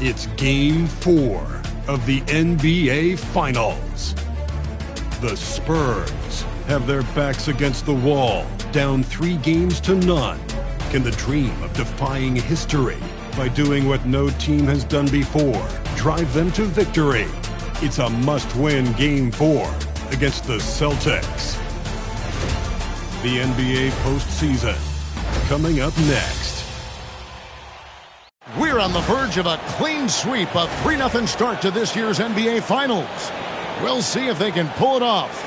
It's Game 4 of the NBA Finals. The Spurs have their backs against the wall, down 3-0. Can the dream of defying history by doing what no team has done before drive them to victory? It's a must-win Game 4 against the Celtics. The NBA postseason coming up next. We're on the verge of a clean sweep, a 3-0 start to this year's NBA Finals. We'll see if they can pull it off.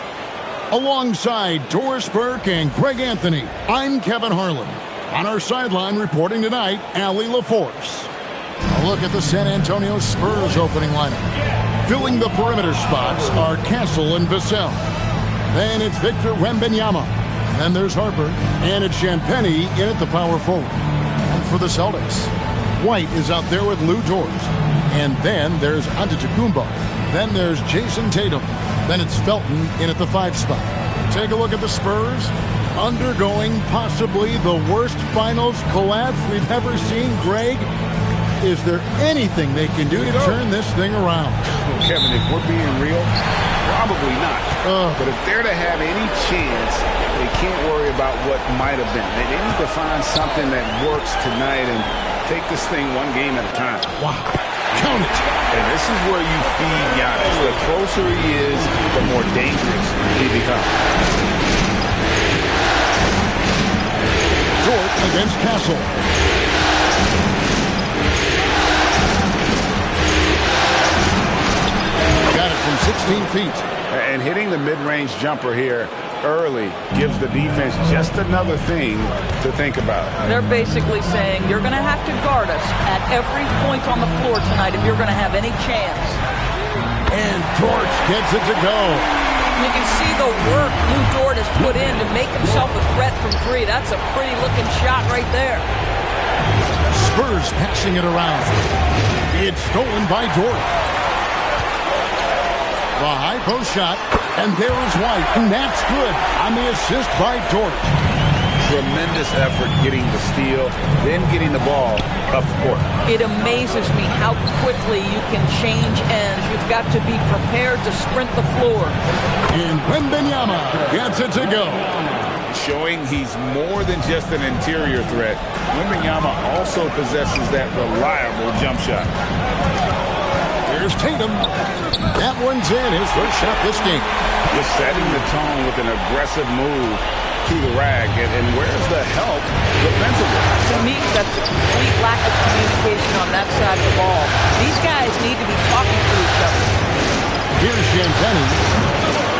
Alongside Doris Burke and Greg Anthony, I'm Kevin Harlan. On our sideline reporting tonight, Allie LaForce. A look at the San Antonio Spurs opening lineup. Filling the perimeter spots are Castle and Vassell. Then it's Victor Wembanyama. Then there's Harper. And it's Champagnie in at the power forward. And for the Celtics, White is out there with Lou Dort. And then there's Antetokounmpo. Then there's Jason Tatum. Then it's Felton in at the 5 spot. Take a look at the Spurs. Undergoing possibly the worst finals collapse we've ever seen. Greg, is there anything they can do to turn this thing around? Kevin, if we're being real, probably not. But if they're to have any chance, they can't worry about what might have been. They need to find something that works tonight and take this thing one game at a time. Wow. Count it. And this is where you feed Giannis. The closer he is, the more dangerous he becomes. Dort against Castle. Got it from 16 feet. And hitting the mid-range jumper here early gives the defense just another thing to think about. They're basically saying you're going to have to guard us at every point on the floor tonight if you're going to have any chance. And Dort gets it to go. You can see the work Lou Dort has put in to make himself a threat from 3. That's a pretty looking shot right there. Spurs passing it around. It's stolen by Dort. The high post shot, and there is White, and that's good on the assist by Dort. Tremendous effort getting the steal, then getting the ball up the court. It amazes me how quickly you can change ends. You've got to be prepared to sprint the floor. And Wembanyama gets it to go. Showing he's more than just an interior threat. Wembanyama also possesses that reliable jump shot. Here's Tatum. That one's in, his first shot this game. Just setting the tone with an aggressive move to the rack. And where's the help defensively? To me, that's a complete lack of communication on that side of the ball. These guys need to be talking to each other. Here's Champagnie.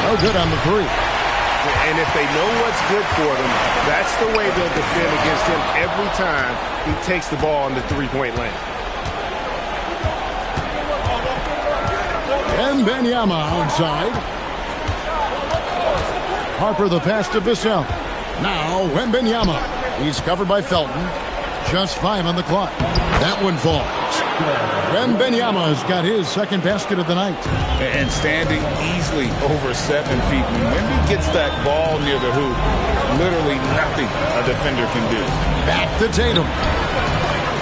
No good on the 3. And if they know what's good for them, that's the way they'll defend against him every time he takes the ball in the three-point lane. Wembanyama outside. Harper the pass to Vassell. Now Wembanyama. He's covered by Felton. Just 5 on the clock. That one falls. Wembanyama's got his second basket of the night. And standing easily over 7 feet. When he gets that ball near the hoop, literally nothing a defender can do. Back to Tatum.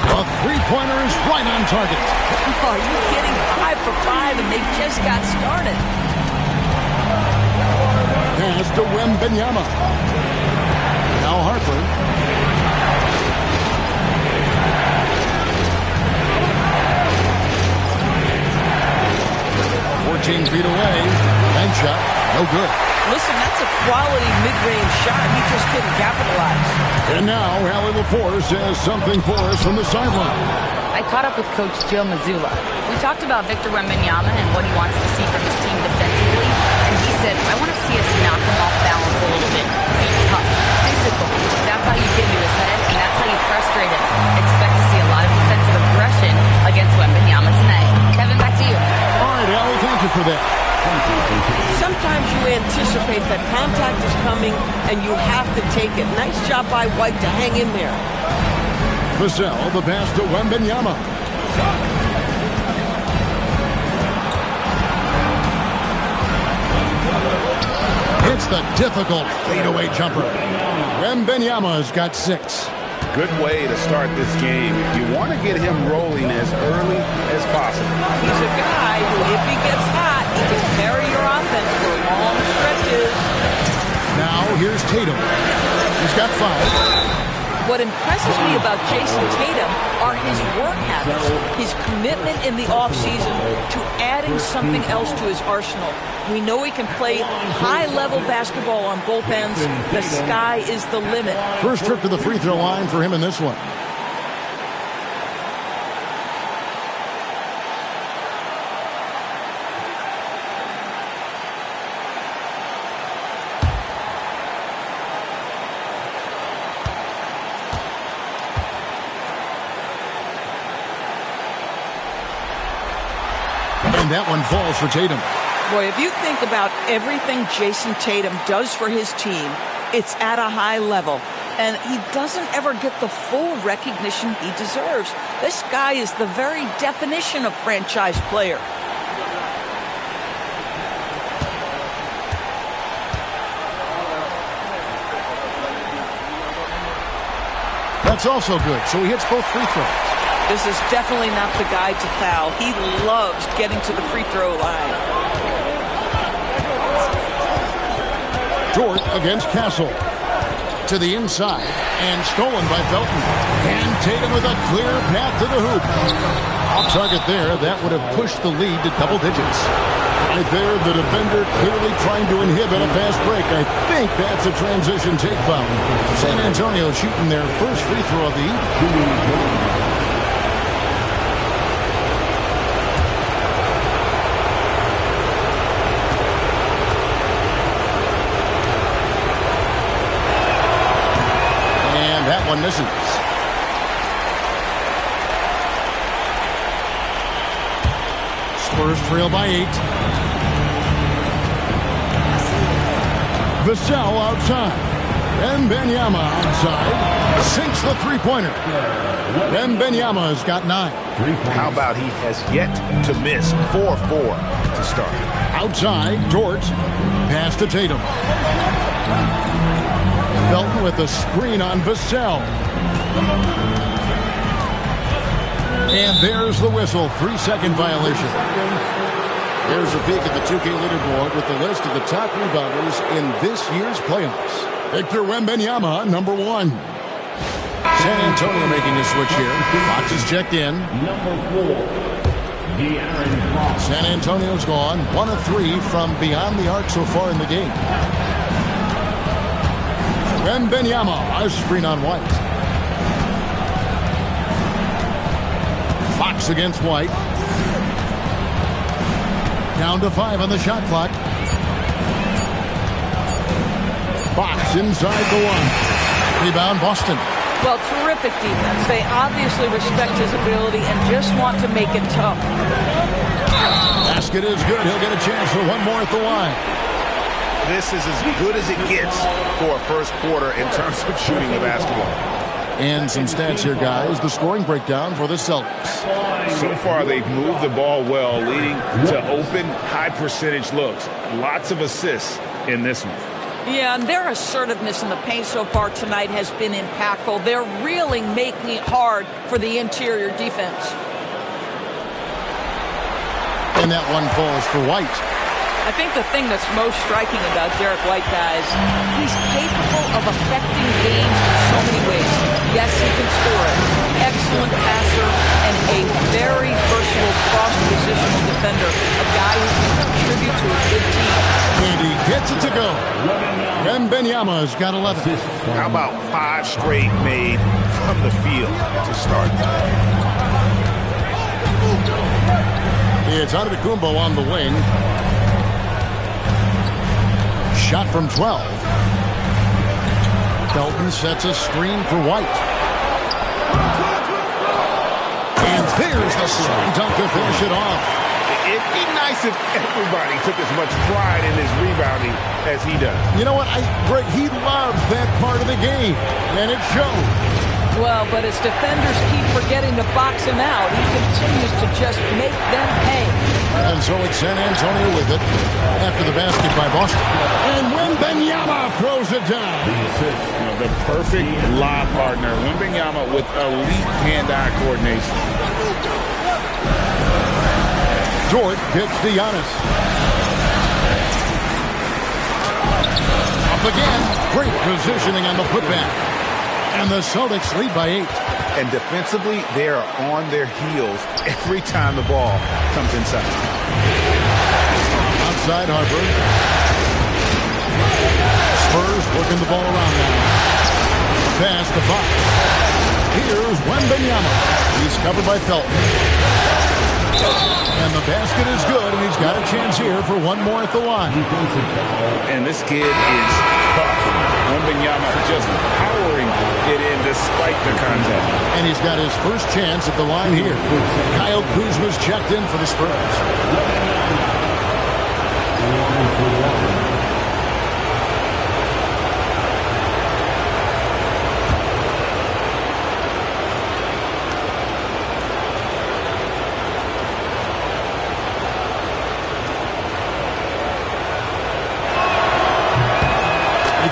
A three-pointer is right on target. Are you kidding? 5 for 5, and they just got started. Pass to Wembanyama. Now Harper. Feet away. And shot. No good. Listen, that's a quality mid-range shot. He just couldn't capitalize. And now Allie LaForce says something for us from the sideline. I caught up with Coach Joe Mazzulla. We talked about Victor Wembanyama and what he wants to see from his team defensively. And he said, I want to see us knock him off balance a little bit. Be tough. Physical. That's how you get into his head, and that's how you frustrate him. Expect to see a lot of defensive aggression against Wembanyama tonight. Kevin, back to you. All right, Allie, thank you for that. Sometimes you anticipate that contact is coming, and you have to take it. Nice job by White to hang in there. Vassell, the pass to Wembanyama. It's the difficult fadeaway jumper. Wembanyama's got 6. good way to start this game. You want to get him rolling as early as possible. He's a guy who, if he gets hot, he can carry your offense for long stretches. Now here's Tatum. He's got 5. What impresses me about Jason Tatum are his work habits, his commitment in the offseason to adding something else to his arsenal. We know he can play high-level basketball on both ends. The sky is the limit. First trip to the free throw line for him in this one. And that one falls for Tatum. Boy, if you think about everything Jason Tatum does for his team, it's at a high level. And he doesn't ever get the full recognition he deserves. This guy is the very definition of franchise player. That's also good, so he hits both free throws. This is definitely not the guy to foul. He loves getting to the free throw line. Dort against Castle. To the inside, and stolen by Felton. And Tatum with a clear path to the hoop. Off target there, that would have pushed the lead to double digits. Right there, the defender clearly trying to inhibit a fast break. I think that's a transition take foul. San Antonio shooting their first free throw of the evening. That one misses. Spurs trail by 8. Vassell outside. Wembanyama outside. Sinks the three-pointer. Wembanyama's got 9. How about he has yet to miss 4-4 to start. Outside, Dort. Pass to Tatum. Felton with a screen on Vassell. And there's the whistle. 3-second violation. Here's a peek at the 2K leaderboard with the list of the top rebounders in this year's playoffs. Victor Wembanyama, number 1. San Antonio making a switch here. Fox is checked in. Number 4. San Antonio's gone. 1 of 3 from beyond the arc so far in the game. Wembanyama, a screen on White. Fox against White. Down to 5 on the shot clock. Fox inside the 1. Rebound, Boston. Well, terrific defense. They obviously respect his ability and just want to make it tough. Basket is good. He'll get a chance for one more at the line. This is as good as it gets for a first quarter in terms of shooting the basketball. And some stats here, guys. The scoring breakdown for the Celtics. So far, they've moved the ball well, leading to open, high-percentage looks. Lots of assists in this one. Yeah, and their assertiveness in the paint so far tonight has been impactful. They're really making it hard for the interior defense. And that one falls for White. I think the thing that's most striking about Derek White, guys, he's capable of affecting games in so many ways. Yes, he can score it. Excellent passer and a very versatile cross-positional defender. A guy who can contribute to a good team. And he gets it to go. Wembanyama's got 11. How about 5 straight made from the field to start? It's Antetokounmpo on the wing. Shot from 12. Felton sets a screen for White. And there's the slam dunk to finish it off. It'd be nice if everybody took as much pride in his rebounding as he does. You know what, Greg, he loves that part of the game, and it shows. Well, but as defenders keep forgetting to box him out, he continues to just make them pay. And so it's San Antonio with it after the basket by Boston. And Wembanyama throws it down. The perfect lob partner. Wembanyama with elite hand-eye coordination. Dort gets to Giannis. Up again. Great positioning on the putback. And the Celtics lead by 8. And defensively, they are on their heels every time the ball comes inside. Outside Harper. Spurs working the ball around now. Pass to Fox. Here's Wembanyama. He's covered by Felton. And the basket is good, and he's got a chance here for one more at the line. And this kid is tough. Wembanyama just powering it in despite the contact. And he's got his first chance at the line here. Kyle Kuzma's checked in for the Spurs.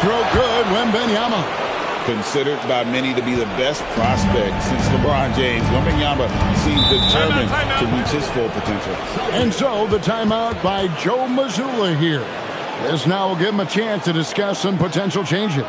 Throw good, Wembanyama. Considered by many to be the best prospect since LeBron James, Wembanyama seems determined to reach his full potential. And so the timeout by Joe Mazzulla here. This now will give him a chance to discuss some potential changes.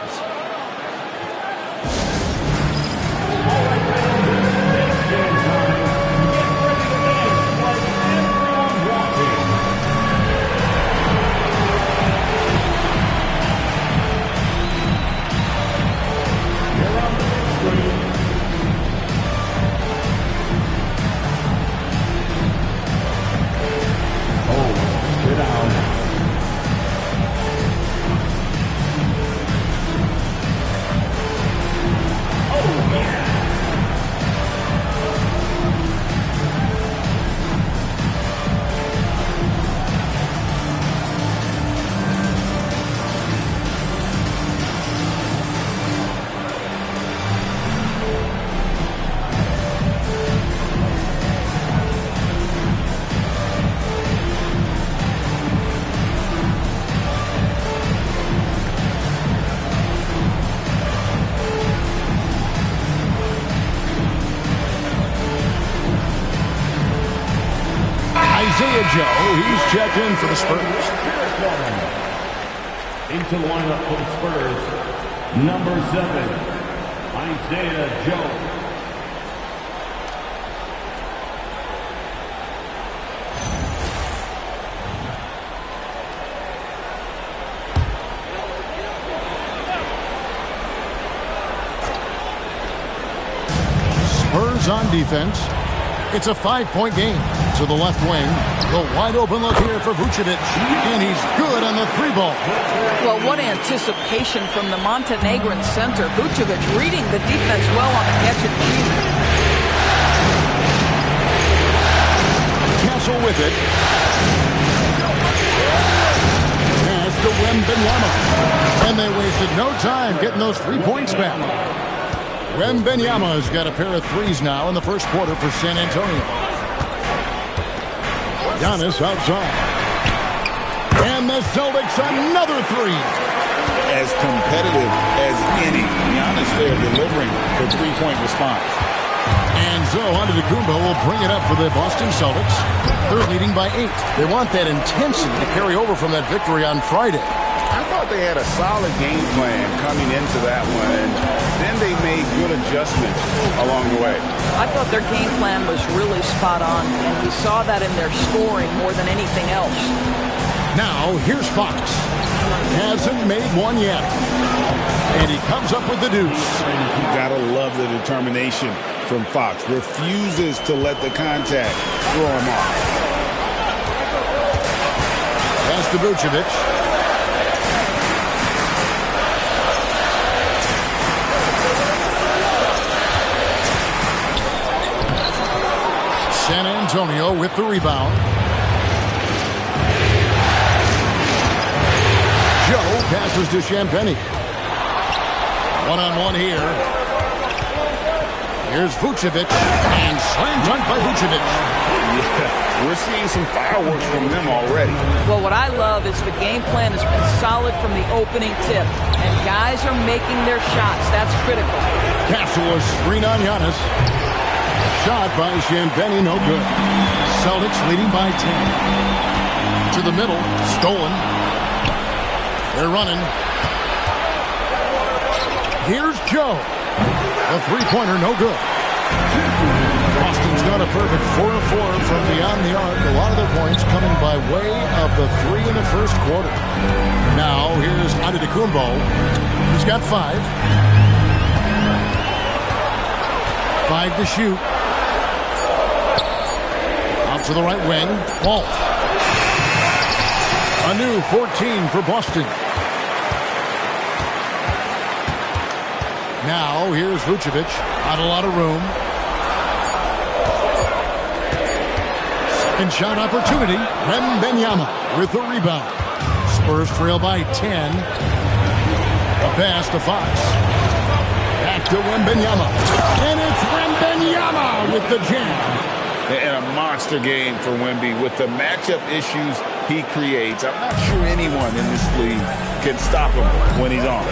Joe, he's checked in for the Spurs. Into the lineup for the Spurs, number 7, Isaiah Joe. Spurs on defense. It's a 5-point game. To the left wing. The wide open look here for Vucevic. And he's good on the 3-ball. Well, what anticipation from the Montenegrin center. Vucevic reading the defense well on the catch and shoot. Castle with it. Pass to Wembanyama. And they wasted no time getting those 3 points back. Wembanyama's got a pair of threes now in the first quarter for San Antonio. Giannis outside. And the Celtics another 3. As competitive as any. Giannis there delivering the 3-point response. And so Antetokounmpo will bring it up for the Boston Celtics. They're leading by 8. They want that intensity to carry over from that victory on Friday. I thought they had a solid game plan coming into that one, and then they made good adjustments along the way. I thought their game plan was really spot on, and we saw that in their scoring more than anything else. Now, here's Fox. Hasn't made one yet. And he comes up with the deuce. You gotta love the determination from Fox. Refuses to let the contact throw him off. Pass to Vucevic. San Antonio with the rebound. Joe passes to Champagnie. One-on-one here. Here's Vucevic, and slam dunk by Vucevic. Yeah, we're seeing some fireworks from them already. Well, what I love is the game plan has been solid from the opening tip, and guys are making their shots. That's critical. Castle a screen on Giannis. Shot by Shambeni, no good. Celtics leading by 10. To the middle, stolen. They're running. Here's Joe. The three-pointer, no good. Boston's got a perfect 4 of 4 from beyond the arc. A lot of their points coming by way of the 3 in the first quarter. Now, here's Antetokounmpo. He's got 5. 5 to shoot. Out to the right wing. Ball. A new 14 for Boston. Now, here's Vucevic. Not a lot of room. Second shot opportunity. Wembanyama with the rebound. Spurs trail by 10. A pass to Fox. Back to Wembanyama. And it's Wembanyama with the jam. And a monster game for Wemby with the matchup issues he creates. I'm not sure anyone in this league can stop him when he's on.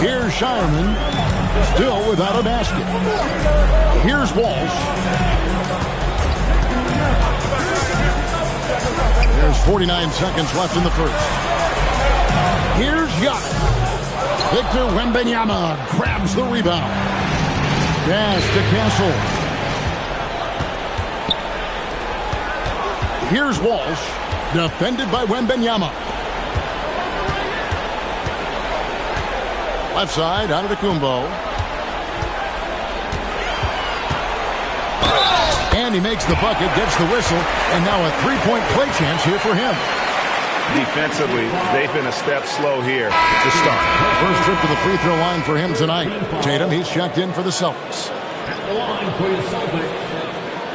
Here's Shireman, still without a basket. Here's Walsh. There's 49 seconds left in the first. Here's Giannis. Victor Wembanyama grabs the rebound. Pass to Castle. Here's Walsh, defended by Wembanyama. Left side, Antetokounmpo. And he makes the bucket, gets the whistle, and now a three-point play chance here for him. Defensively, they've been a step slow here to start. First trip to the free throw line for him tonight. Tatum, he's checked in for the Celtics. At the line for the Celtics,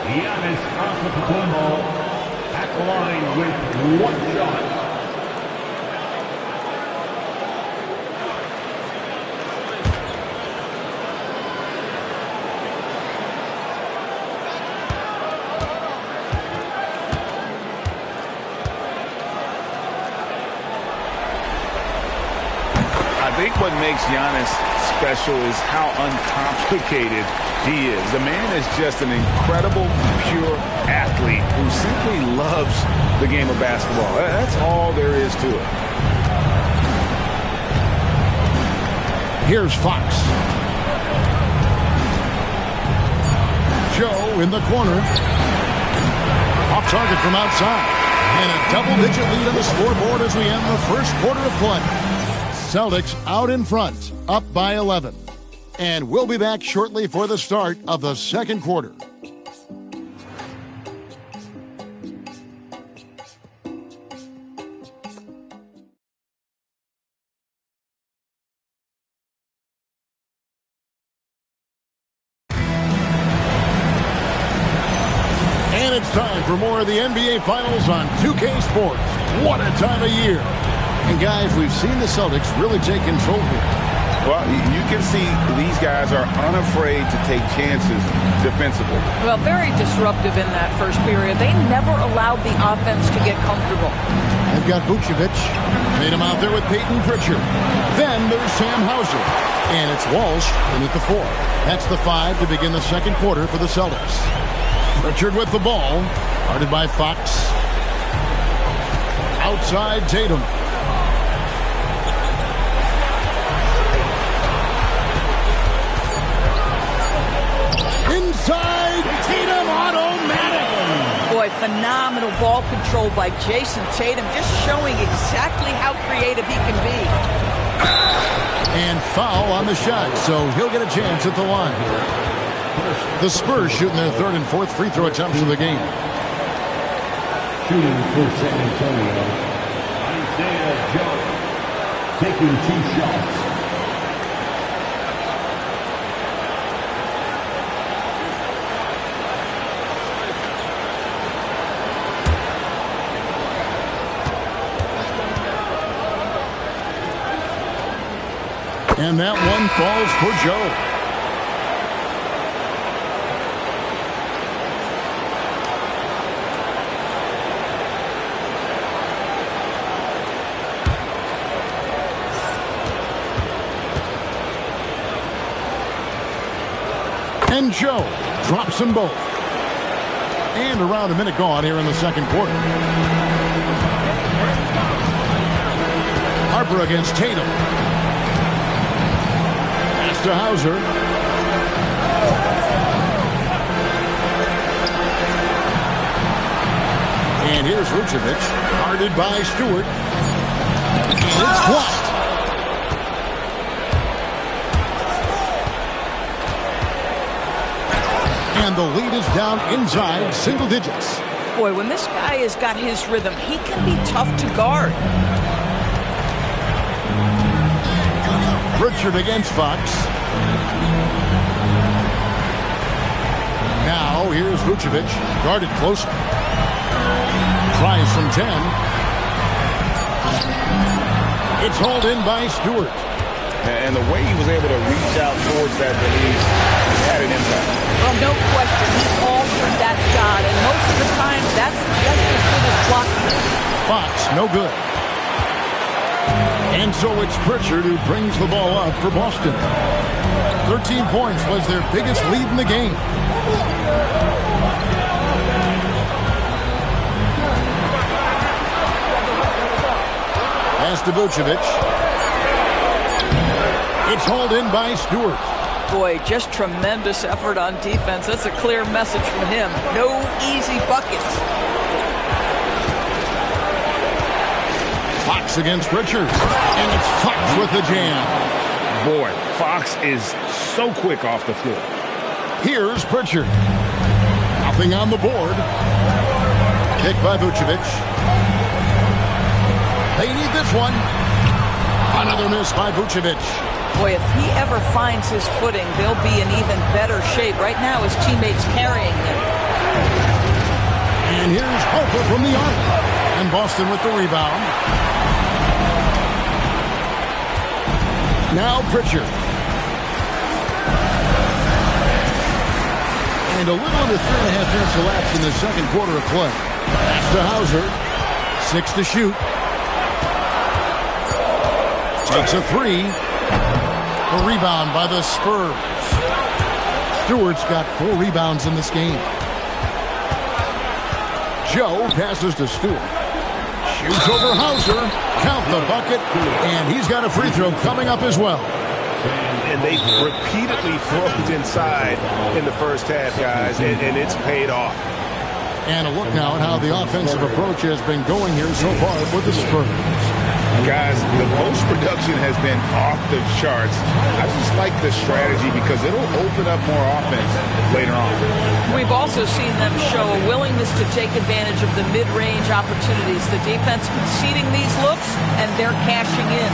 Giannis Antetokounmpo. At the line with 1 shot. I think what makes Giannis special is how uncomplicated he is. The man is just an incredible, pure athlete who simply loves the game of basketball. That's all there is to it. Here's Fox. Joe in the corner. Off target from outside. And a double-digit lead on the scoreboard as we end the first quarter of play. Celtics out in front, up by 11. And we'll be back shortly for the start of the second quarter. And it's time for more of the NBA Finals on 2K Sports. What a time of year. And guys, we've seen the Celtics really take control here. Well, you can see these guys are unafraid to take chances defensively. Well, very disruptive in that first period. They never allowed the offense to get comfortable. They've got Vucevic. Tatum out there with Peyton Pritchard. Then there's Sam Hauser. And it's Walsh in at the 4. That's the 5 to begin the second quarter for the Celtics. Pritchard with the ball. Guarded by Fox. Outside Tatum. Inside, Tatum automatic. Boy, phenomenal ball control by Jason Tatum, just showing exactly how creative he can be. And foul on the shot, so he'll get a chance at the line. The Spurs shooting their third and fourth free throw attempts of the game. Shooting for San Antonio, Isaiah Joe taking 2 shots. And that one falls for Joe. Joe drops them both. And around a minute gone here in the second quarter. Harper against Tatum. Pass to Hauser. And here's Vucevic, guarded by Stewart. And it's blocked. And the lead is down inside single digits. Boy, when this guy has got his rhythm, he can be tough to guard. Pritchard against Fox. Now here's Vucevic, guarded closer. Tries from 10. It's hauled in by Stewart. And the way he was able to reach out towards that release had an impact. Well, no question, he altered that shot, and most of the time, that's just as good as blocking. Fox, no good. And so it's Pritchard who brings the ball up for Boston. 13 points was their biggest lead in the game. Pass to Vucevic. It's hauled in by Stewart. Boy, just tremendous effort on defense. That's a clear message from him. No easy buckets. Fox against Pritchard. And it's Fox with the jam. Boy, Fox is so quick off the floor. Here's Pritchard. Nothing on the board. Kick by Vucevic. They need this one. Another miss by Vucevic. Boy, if he ever finds his footing, they'll be in even better shape. Right now, his teammates carrying him. And here's Harper from the arc. And Boston with the rebound. Now Pritchard. And a little under 3.5 minutes elapsed in the second quarter of play. Pass to Hauser. 6 to shoot. Takes a three. A rebound by the Spurs. Stewart's got 4 rebounds in this game. Joe passes to Stewart. Shoots over Hauser. Count the bucket. And he's got a free throw coming up as well. And they repeatedly broke inside in the first half, guys, and it's paid off. And a look now at how the offensive approach has been going here so far for the Spurs. Guys, the post production has been off the charts. I just like the strategy because it'll open up more offense later on. We've also seen them show a willingness to take advantage of the mid-range opportunities. The defense conceding these looks, and they're cashing in.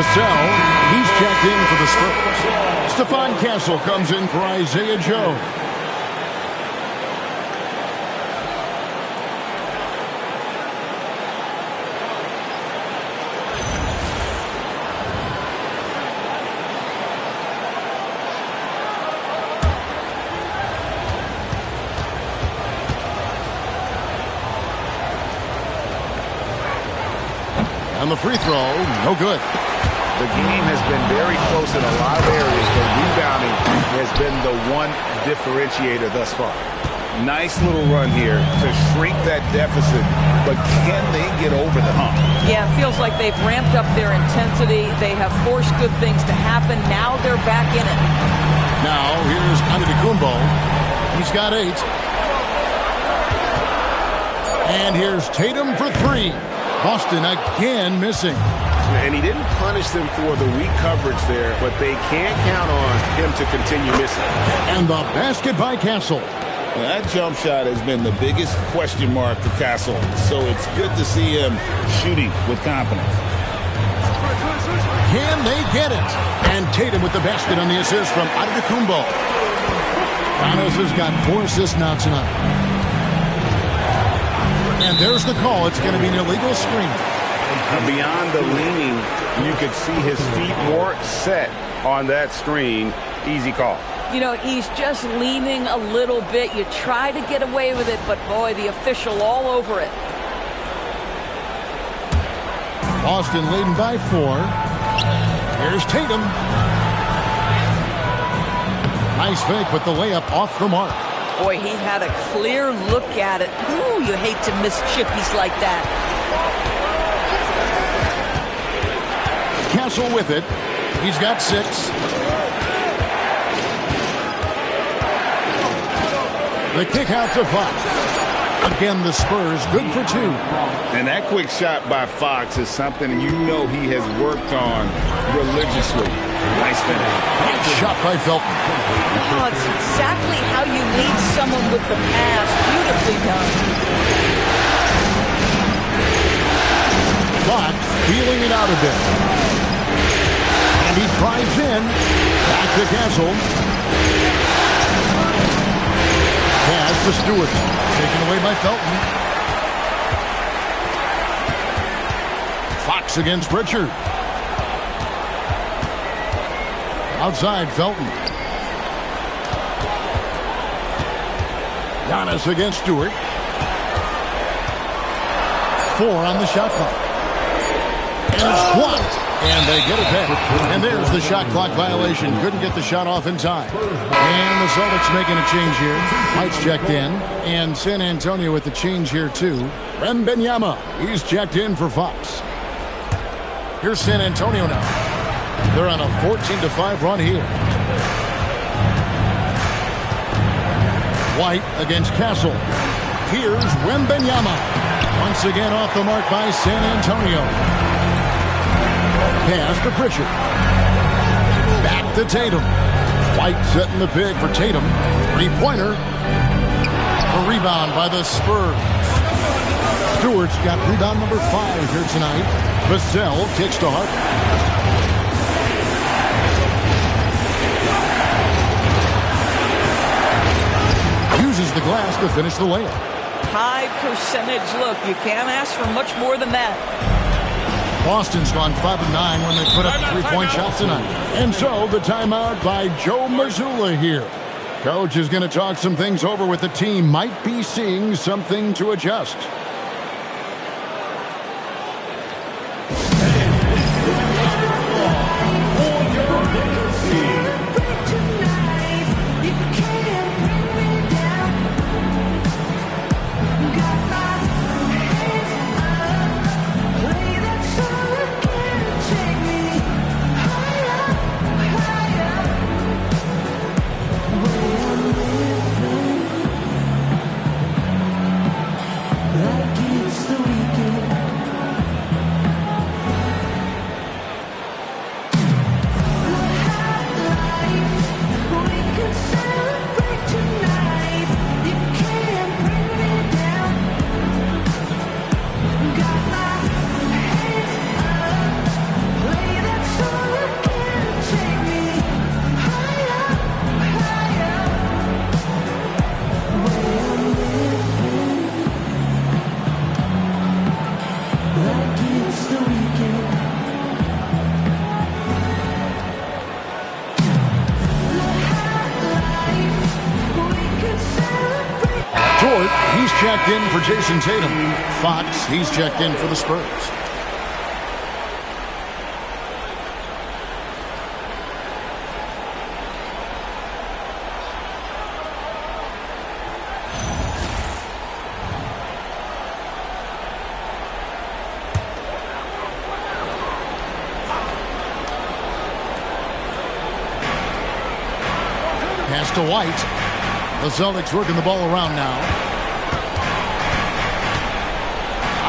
He's checked in for the Spurs. Stephon Castle comes in for Isaiah Joe. And the free throw, no good. The game has been very close in a lot of areas. The rebounding has been the one differentiator thus far. Nice little run here to shrink that deficit, but can they get over the hump? Yeah, it feels like they've ramped up their intensity. They have forced good things to happen. Now they're back in it. Now here's Antetokounmpo. He's got 8. And here's Tatum for 3. Boston again missing. and he didn't punish them for the weak coverage there, but they can't count on him to continue missing. And the basket by Castle. Well, that jump shot has been the biggest question mark for Castle, so it's good to see him shooting with confidence. Can they get it? And Tatum with the basket on the assist from Antetokounmpo. Giannis has got 4 assists now tonight. And there's the call. It's going to be an illegal screen. Beyond the leaning, you could see his feet weren't set on that screen. Easy call. You know, he's just leaning a little bit. You try to get away with it, but boy, the official all over it. Boston leading by 4. Here's Tatum. Nice fake, but the layup off the mark. Boy, he had a clear look at it. Ooh, you hate to miss chippies like that. Castle with it. He's got 6. The kick out to Fox. Again, the Spurs good for 2. And that quick shot by Fox is something you know he has worked on religiously. Nice finish. Shot by Felton. Oh, it's exactly how you lead someone with the pass. Beautifully done. Fox feeling it out a bit. And he drives in. Back to Castle. Pass to Stewart. Taken away by Felton. Fox against Pritchard. Outside, Felton. Giannis against Stewart. 4 on the shot clock. And it's blocked. And they get it back. And there's the shot clock violation. Couldn't get the shot off in time. And the Celtics making a change here. White's checked in. And San Antonio with the change here, too. Wembanyama. He's checked in for Fox. Here's San Antonio now. They're on a 14-5 run here. White against Castle. Here's Wembanyama. Once again off the mark by San Antonio. Pass to Pritchard. Back to Tatum. White setting the pick for Tatum. 3-pointer. A rebound by the Spurs. Stewart's got rebound number 5 here tonight. Vassell kicks to Hart. Uses the glass to finish the layup. High percentage look. You can't ask for much more than that. Boston's gone 5 of 9 when they put up a 3-point shot tonight. And so the timeout by Joe Mazzulla here. Coach is going to talk some things over with the team. Might be seeing something to adjust. He's checked in for Jason Tatum. Fox, he's checked in for the Spurs. Pass to White. The Celtics working the ball around now.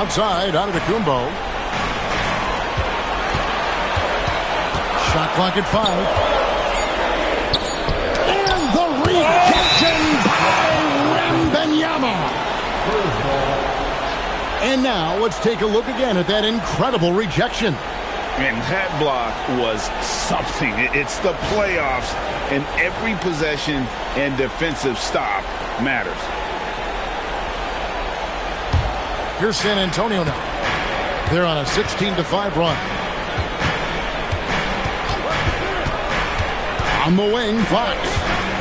Outside, Antetokounmpo. Shot clock at 5. And the rejection by Wembanyama. And now let's take a look again at that incredible rejection. And that block was something. It's the playoffs, and every possession and defensive stop matters. Here's San Antonio now. They're on a 16-5 run. On the wing, Fox.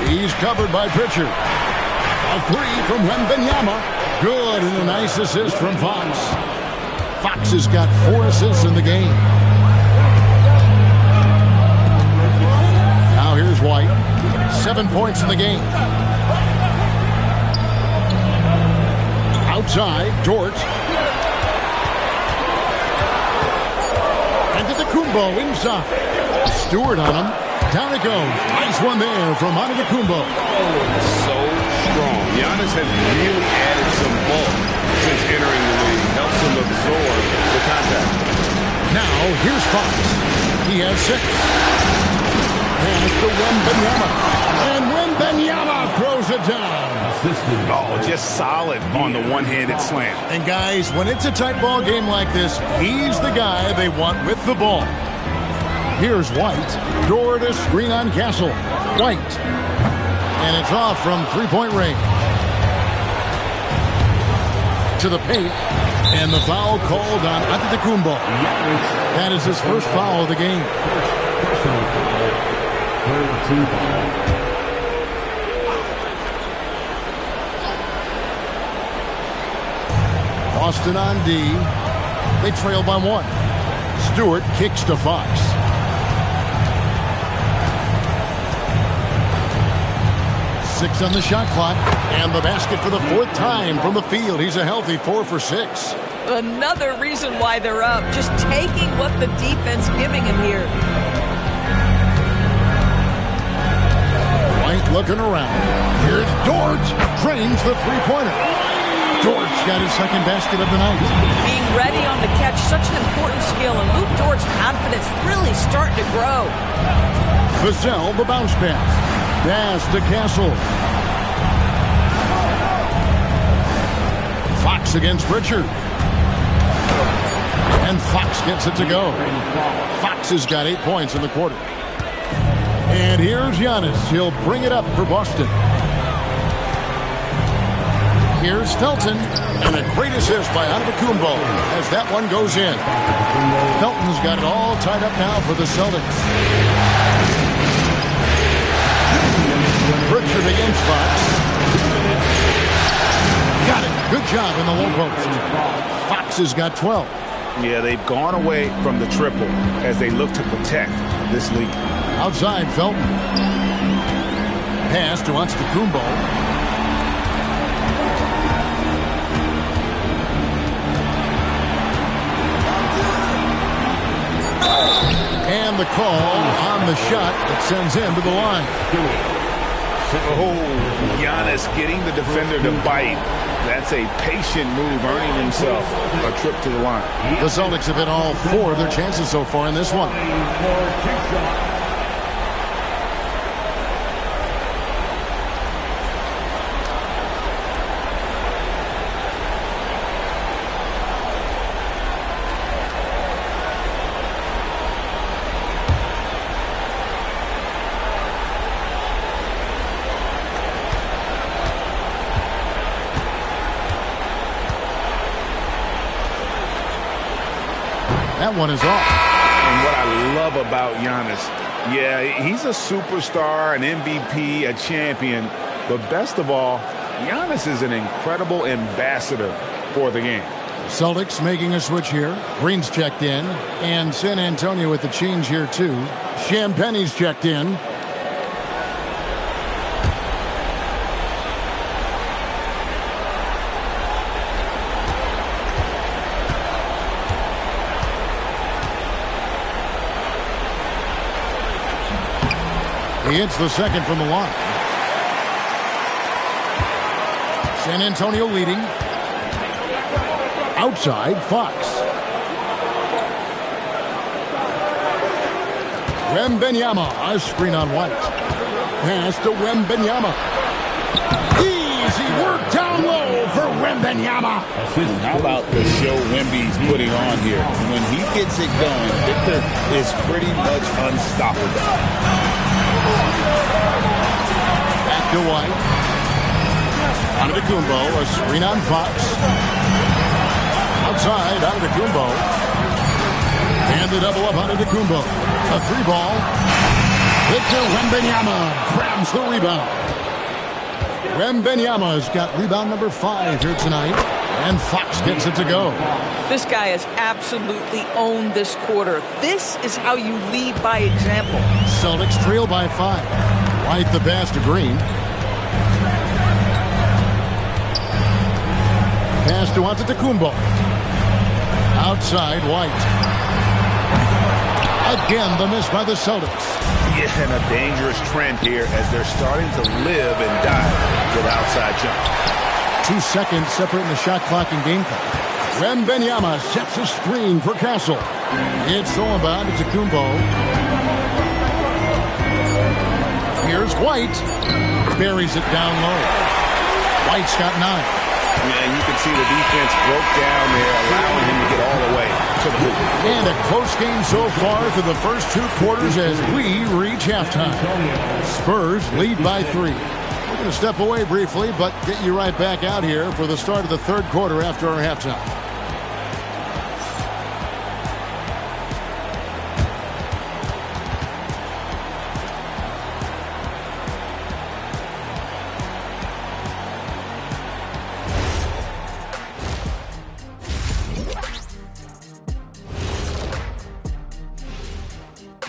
He's covered by Pritchard. A three from Wembanyama. Good, and a nice assist from Fox. Fox has got 4 assists in the game. Now here's White. 7 points in the game. Outside, Dort. And to the Kumbo inside. Stewart on him. Down it goes. Nice one there from Antetokounmpo. So strong. Giannis has really added some bulk since entering the league. Helps him absorb the contact. Now, here's Fox. He has 6. Pass to Wembanyama. And Wembanyama throws it down. Oh, just solid on the one-handed slam. And guys, when it's a tight ball game like this, he's the guy they want with the ball. Here's White. Door to screen on Castle. White. And it's off from three-point range. To the paint. And the foul called on Antetokounmpo. That is his first foul of the game. Boston on D. They trail by 1. Stewart kicks to Fox. Six on the shot clock. And the basket for the 4th time from the field. He's a healthy 4 for 6. Another reason why they're up. Just taking what the defense giving him here. White looking around. Here's Dort. Drains the three-pointer. Dort's got his second basket of the night. Being ready on the catch, such an important skill. And Luke Dort's confidence really starting to grow. Vassell, the bounce pass. Pass to Castle. Fox against Pritchard. And Fox gets it to go. Fox has got 8 points in the quarter. And here's Giannis. He'll bring it up for Boston. Here's Felton. And a great assist by Antetokounmpo as that one goes in. Felton's got it all tied up now for the Celtics. Pritchard against Fox. Got it. Good job in the low post. Fox has got 12. Yeah, they've gone away from the triple as they look to protect this lead. Outside, Felton. Pass to Antetokounmpo. And the call on the shot that sends him to the line. Oh, Giannis getting the defender to bite. That's a patient move, earning himself a trip to the line. The Celtics have hit all 4 of their chances so far in this one. That one is off. And what I love about Giannis, yeah, he's a superstar, an MVP, a champion. But best of all, Giannis is an incredible ambassador for the game. Celtics making a switch here. Green's checked in. And San Antonio with the change here, too. Champagne's checked in. He hits the second from the line. San Antonio leading. Outside, Fox. Wembanyama, a screen on White. Pass to Wembanyama. Easy work down low for Wembanyama. How about the show Wemby's putting on here? When he gets it going, Victor is pretty much unstoppable. Back to White. Antetokounmpo, a screen on Fox. Outside, Antetokounmpo. And the double up Antetokounmpo. A 3-ball. Victor Wembanyama grabs the rebound. Wembanyama's got rebound number 5 here tonight. And Fox gets it to go. This guy has absolutely owned this quarter. This is how you lead by example. Celtics trail by 5. White the pass to Green. Pass to Antetokounmpo. Outside, White. Again, the miss by the Celtics. Yeah, and a dangerous trend here as they're starting to live and die with outside jump. 2 seconds separating the shot clock and game clock. Wembanyama sets a screen for Castle. It's all about Antetokounmpo. Here's White. Buries it down low. White's got 9. Yeah, you can see the defense broke down there, allowing him to get all the way to the hoop. And a close game so far through the first 2 quarters as we reach halftime. Spurs lead by 3. We're going to step away briefly, but get you right back out here for the start of the 3rd quarter after our halftime.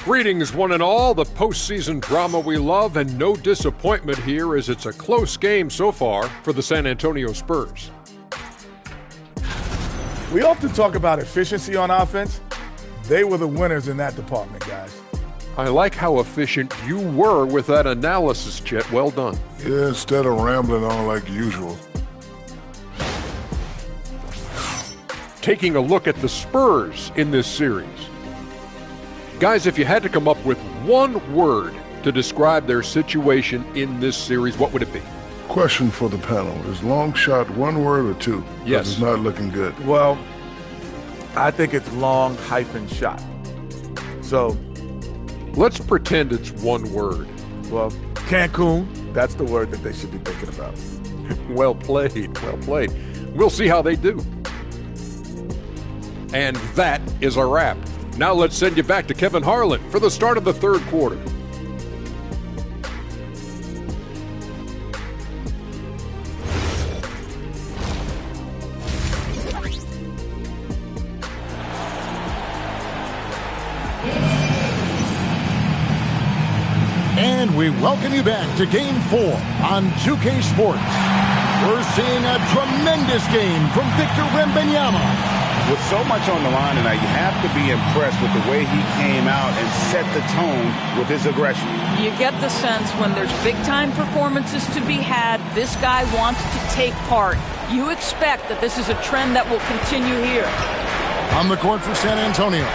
Greetings, one and all. The postseason drama we love, and no disappointment here as it's a close game so far for the San Antonio Spurs. We often talk about efficiency on offense. They were the winners in that department, guys. I like how efficient you were with that analysis, Chet. Well done. Yeah, instead of rambling on like usual. Taking a look at the Spurs in this series. Guys, if you had to come up with one word to describe their situation in this series, what would it be? Question for the panel. Is long shot one word or 2? Yes. It's not looking good. Well, I think it's long - shot. So, let's pretend it's one word. Well, Cancun, that's the word that they should be thinking about. Well played, well played. We'll see how they do. And that is a wrap. Now let's send you back to Kevin Harlan for the start of the 3rd quarter. And we welcome you back to Game 4 on 2K Sports. We're seeing a tremendous game from Victor Wembanyama. With so much on the line tonight, you have to be impressed with the way he came out and set the tone with his aggression. You get the sense when there's big-time performances to be had, this guy wants to take part. You expect that this is a trend that will continue here. On the court for San Antonio.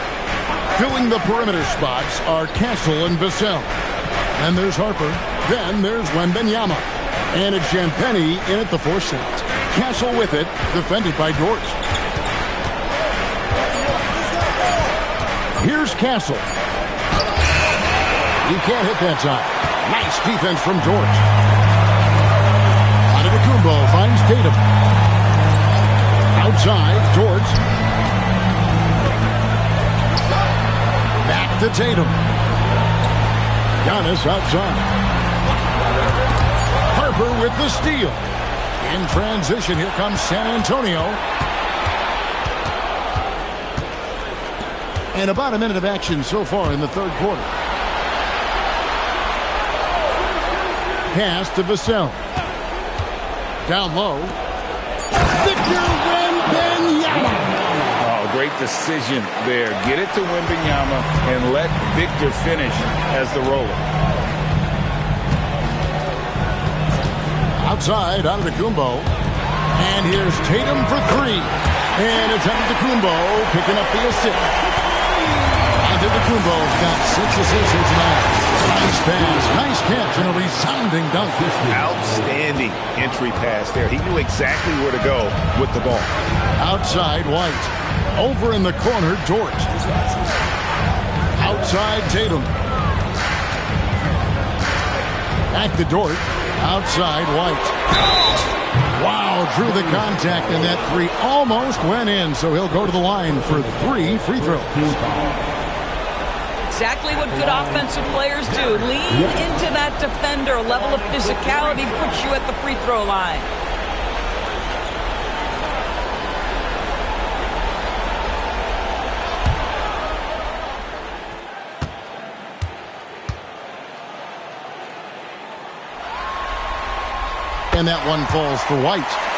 Filling the perimeter spots are Castle and Vassell. Then there's Harper. Then there's Wembanyama. And it's Champagnie in at the 4 slot. Castle with it, defended by Dort. Here's Castle. He can't hit that time. Nice defense from Dort. Antetokounmpo finds Tatum. Outside, Dort. Back to Tatum. Giannis outside. Harper with the steal. In transition, here comes San Antonio. And about a minute of action so far in the 3rd quarter. Pass to Vassell. Down low. Victor Wembanyama. Oh, great decision there. Get it to Wembanyama and let Victor finish as the roller. Outside, Antetokounmpo. And here's Tatum for 3. And it's Antetokounmpo picking up the assist. Antetokounmpo's got 6 assists here tonight. Nice pass, nice catch, and a resounding dunk. Outstanding entry pass there. He knew exactly where to go with the ball. Outside White. Over in the corner, Dort. Outside Tatum. Back to Dort. Outside White. Wow, drew the contact, and that three almost went in, so he'll go to the line for 3 free throws. Exactly what good offensive players do. Lean into that defender. A level of physicality puts you at the free throw line. And that one falls for White.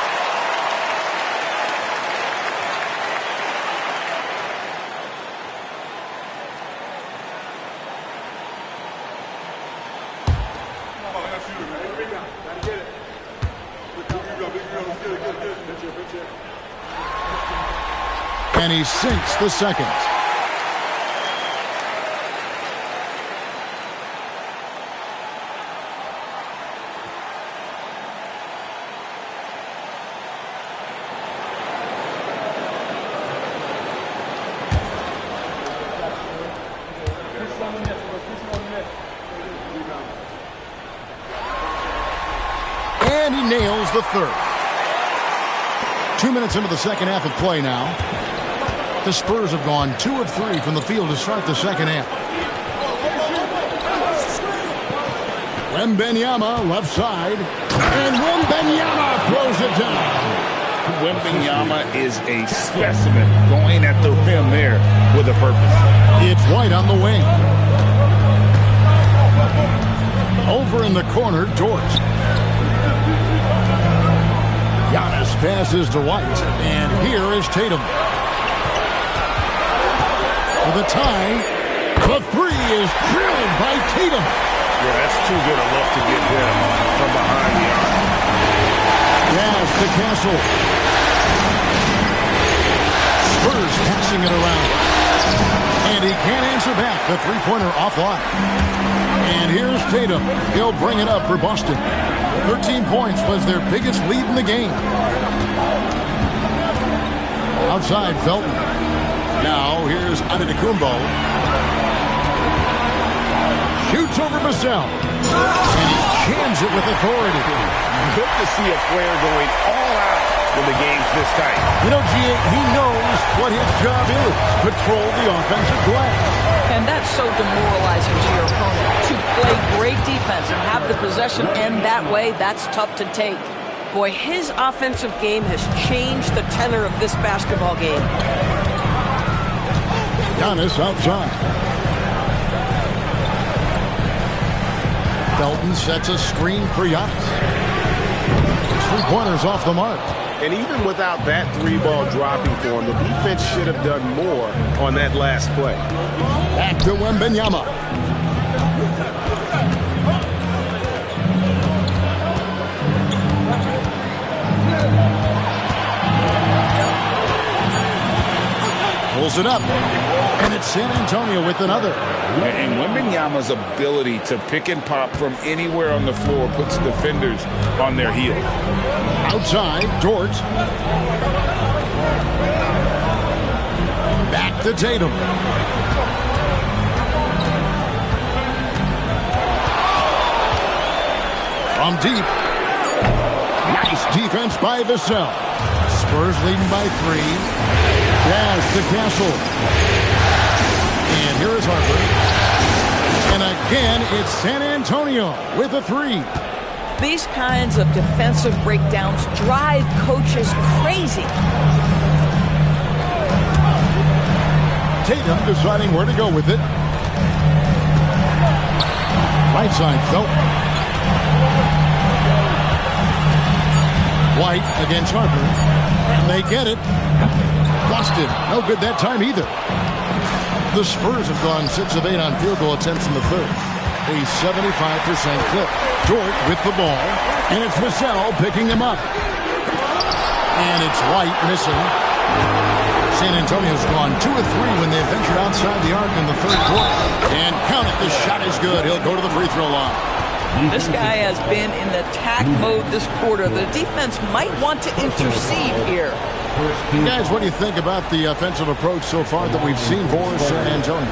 And he sinks the second. And he nails the third. 2 minutes into the second half of play now. The Spurs have gone 2 of 3 from the field to start the second half. Wembanyama left side. And Wembanyama throws it down. Wembanyama is a specimen going at the rim there with a purpose. It's White on the wing. Over in the corner, Dort. Giannis passes to White, and here is Tatum. For the tie, the three is drilled by Tatum. Yeah, that's too good a look to get him from behind the arc. Yes, to Castle. Spurs passing it around. And he can't answer back. The three-pointer offline. And here's Tatum. He'll bring it up for Boston. 13 points was their biggest lead in the game. Outside Felton. Now here's Antetokounmpo. Shoots over Vassell. And he jams it with authority. Good to see a player going all out when the game's this tight. You know, G.A., he knows what his job is. Control the offensive glass. And that's so demoralizing to your opponent. To play great defense and have the possession end that way, that's tough to take. Boy, his offensive game has changed the tenor of this basketball game. Giannis outside. Felton sets a screen for Giannis. 3-pointers off the mark. And even without that three-ball dropping for him, the defense should have done more on that last play. Back to Wembanyama. Pulls it up. And it's San Antonio with another. And Wembanyama's ability to pick and pop from anywhere on the floor puts defenders on their heels. Outside, Dort. Back to Tatum. From deep. Nice defense by Vassell. Spurs leading by 3. Pass to Castle. And here is Harper. And again, it's San Antonio with a 3. These kinds of defensive breakdowns drive coaches crazy. Tatum deciding where to go with it. Right side, Felton. White against Harper. And they get it. Busted. No good that time either. The Spurs have gone 6 of 8 on field goal attempts in the third. A 75% clip. Dort with the ball. And it's Vassell picking him up. And it's White missing. San Antonio's gone 2 of 3 when they've ventured outside the arc in the third quarter. And count it, the shot is good. He'll go to the free throw line. This guy has been in attack mode this quarter. The defense might want to intercede here. Guys, what do you think about the offensive approach so far that we've seen for San Antonio?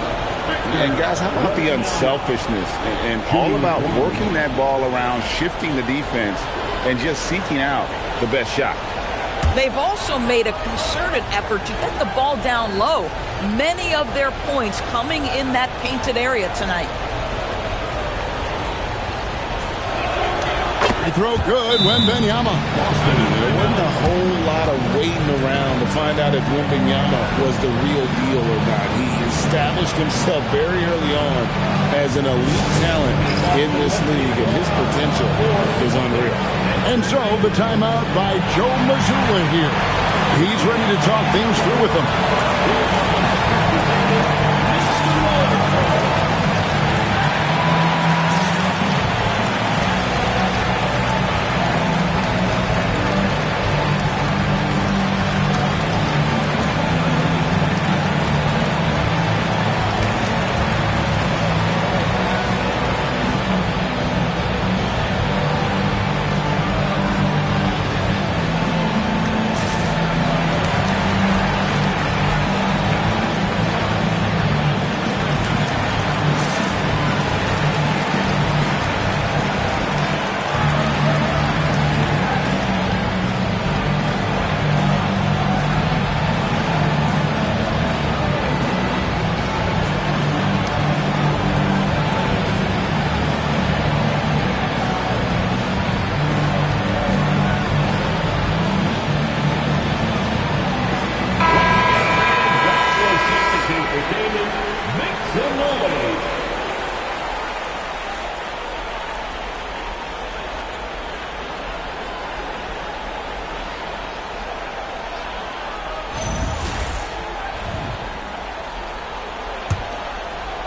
And guys, how about the unselfishness and all about working that ball around, shifting the defense, and just seeking out the best shot. They've also made a concerted effort to get the ball down low. Many of their points coming in that painted area tonight. Free throw good, Wembanyama. There wasn't a whole lot of waiting around to find out if Wembanyama was the real deal or not. He established himself very early on as an elite talent in this league, and his potential is unreal. And so the timeout by Joe Mazzulla here. He's ready to talk things through with them.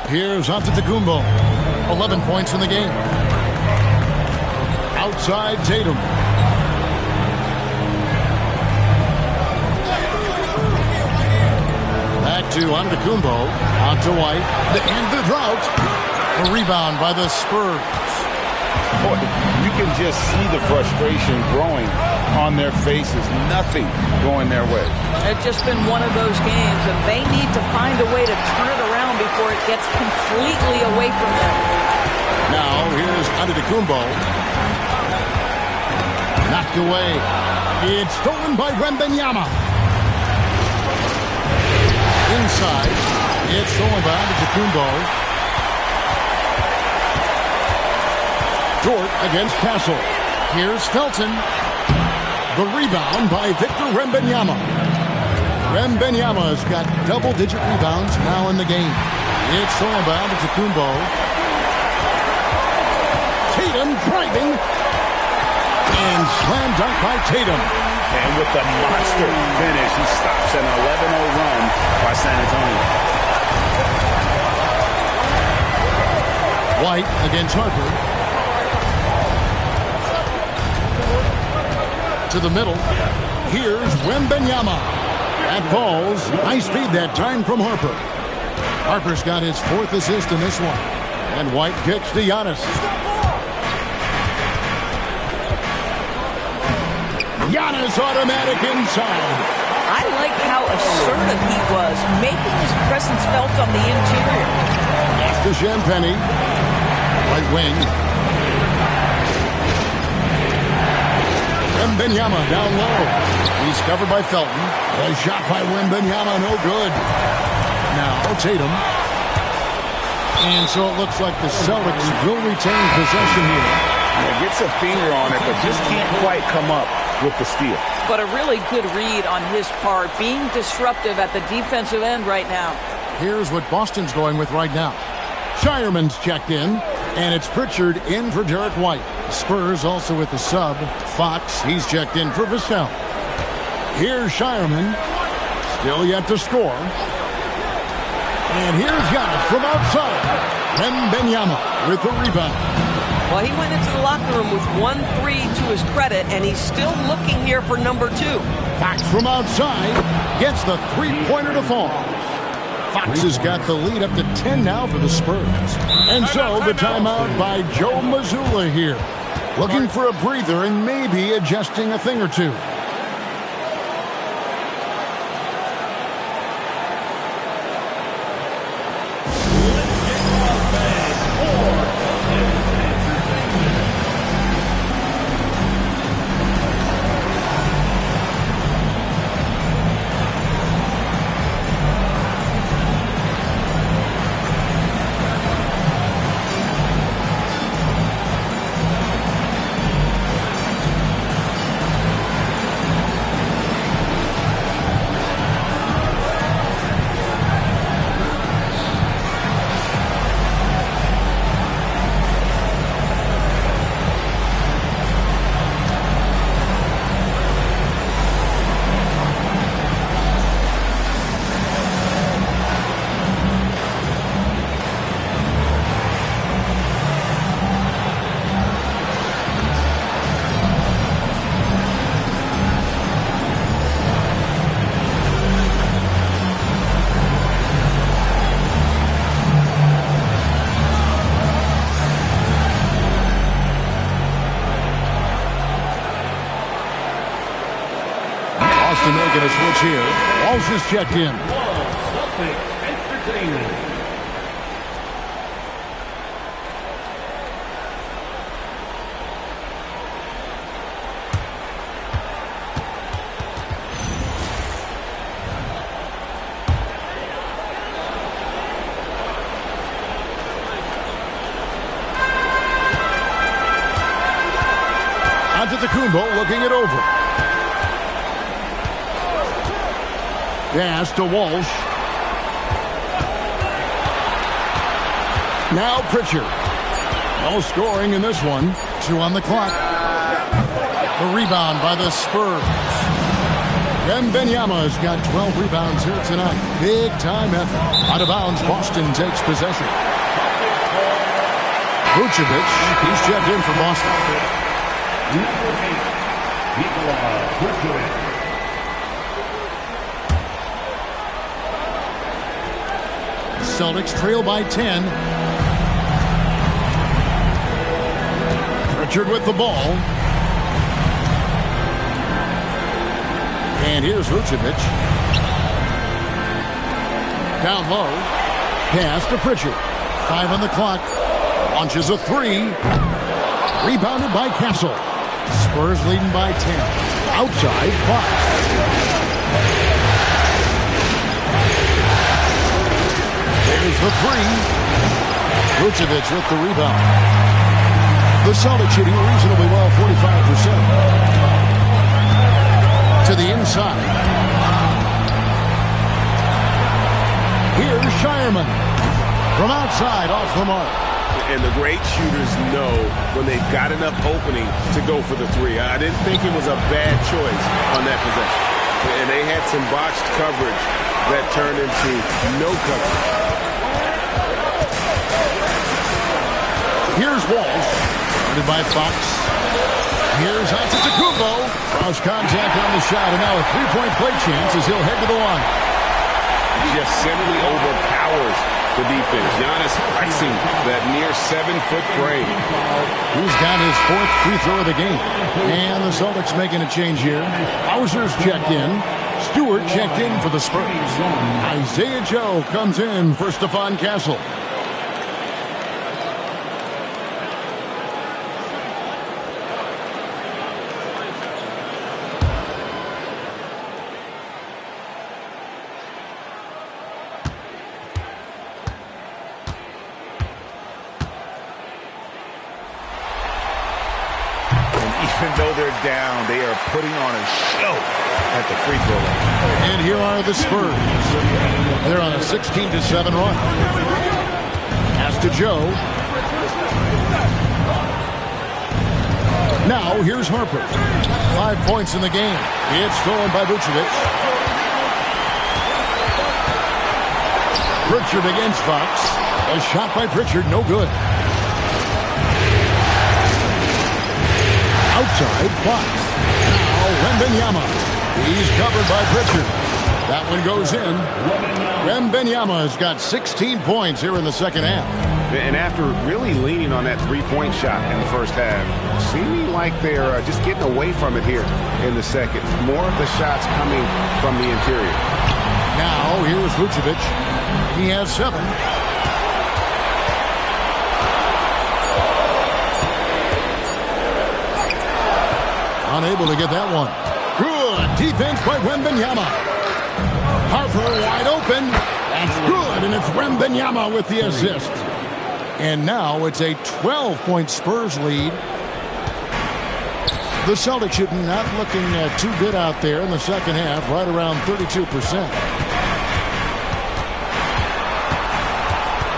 Here's Antetokounmpo. 11 points in the game. Outside Tatum. Back to Antetokounmpo. On to White. The end of the drought. A rebound by the Spurs. Boy, you can just see the frustration growing on their faces. Nothing going their way. It's just been one of those games, and they need to find a way to turn it around before it gets completely away from them. Now, here's Antetokounmpo. Knocked away. It's stolen by Wembanyama. Inside. It's stolen by Antetokounmpo. Dort against Castle. Here's Felton. The rebound by Victor Wembanyama. Wembanyama's got double-digit rebounds now in the game. It's stolen by Antetokounmpo. Tatum driving. And slam dunk by Tatum. And with the monster finish, he stops an 11-0 run by San Antonio. White against Harper. To the middle. Here's Wembanyama. That falls. High speed that time from Harper. Harper's got his 4th assist in this one. And White kicks to Giannis. Giannis automatic inside. I like how assertive he was, making his presence felt on the interior. After Champagny. Right wing. Wembanyama down low. He's covered by Felton. A shot by Wembanyama, no good. Now Tatum. And so it looks like the Celtics will retain possession here. Yeah, gets a finger on it, but just can't quite come up with the steal. But a really good read on his part, being disruptive at the defensive end right now. Here's what Boston's going with right now. Shireman's checked in, and it's Pritchard in for Derek White. The Spurs also with the sub. Fox, he's checked in for Vassell. Here's Shireman, still yet to score. And here's Giannis from outside. Wembanyama with the rebound. Well, he went into the locker room with 1-3 to his credit, and he's still looking here for number 2. Fox from outside gets the three-pointer to fall. Fox has got the lead up to 10 now for the Spurs. And so the timeout by Joe Mazzulla here. Looking for a breather and maybe adjusting a thing or two. Making a switch here. Walsh is checked in. Celtics Entertainment. Antetokounmpo looking it over. Pass to Walsh. Now Pritchard. No scoring in this one. 2 on the clock. The rebound by the Spurs. Wembanyama has got 12 rebounds here tonight. Big time effort. Out of bounds, Boston takes possession. Vucevic, he's checked in for Boston. Number 8, Nikola Vucevic. Celtics trail by 10. Pritchard with the ball. And here's Vucevic. Down low. Pass to Pritchard. 5 on the clock. Launches a 3. Rebounded by Castle. Spurs leading by 10. Outside, Fox. There's the 3. Vucevic with the rebound. The Celtics shooting reasonably well, 45%. To the inside. Here's Shireman. From outside, off the mark. And the great shooters know when they've got enough opening to go for the 3. I didn't think it was a bad choice on that possession. And they had some botched coverage that turned into no coverage. Here's Walsh, guarded by Fox. Here's Antetokounmpo. Cross contact on the shot, and now a three-point play chance as he'll head to the line. Just simply overpowers the defense. Giannis pricing that near 7-foot frame. He's got his 4th free throw of the game. And the Celtics making a change here. Hauser's checked in. Stewart checked in for the Spurs. Isaiah Joe comes in for Stephon Castle. Even though they're down, they are putting on a show at the free throw line. And here are the Spurs. They're on a 16-7 run. Pass to Joe. Now here's Harper. 5 points in the game. It's stolen by Vucevic. Pritchard against Fox. A shot by Pritchard, no good. Outside, Fox. Now, Wembanyama. He's covered by Pritchard. That one goes in. Wembanyama has got 16 points here in the second half. And after really leaning on that three-point shot in the first half, seeming like they're just getting away from it here in the second. More of the shots coming from the interior. Now, here's Vucevic. He has 7. Unable to get that one. Good defense by Wembanyama. Harper wide open. That's good, and it's Wembanyama with the assist. And now it's a 12-point Spurs lead. The Celtics should not looking too good out there in the second half, right around 32%.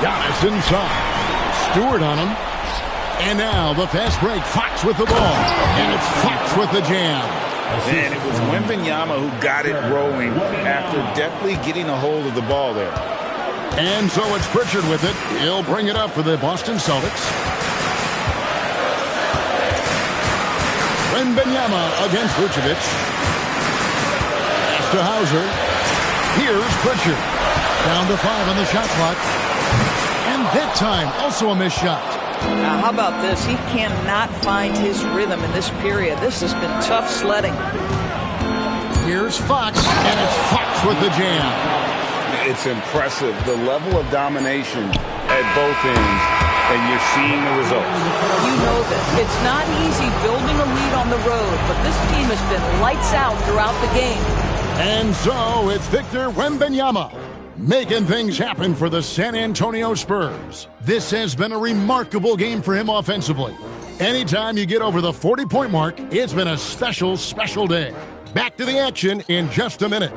Giannis inside. Stewart on him. And now the fast break. Fox with the ball. And it's Fox with the jam. Man, it was Wembanyama who got it rolling after definitely getting a hold of the ball there. And so it's Pritchard with it. He'll bring it up for the Boston Celtics. Wembanyama against Vucevic. Pass to Hauser. Here's Pritchard. Down to 5 on the shot clock. And that time, also a missed shot. Now, how about this? He cannot find his rhythm in this period. This has been tough sledding. Here's Fox, and it's Fox with the jam. It's impressive, the level of domination at both ends, and you're seeing the results. You know this. It's not easy building a lead on the road, but this team has been lights out throughout the game. And so it's Victor Wembanyama, making things happen for the San Antonio Spurs. This has been a remarkable game for him offensively. Anytime you get over the 40-point mark, it's been a special, special day. Back to the action in just a minute.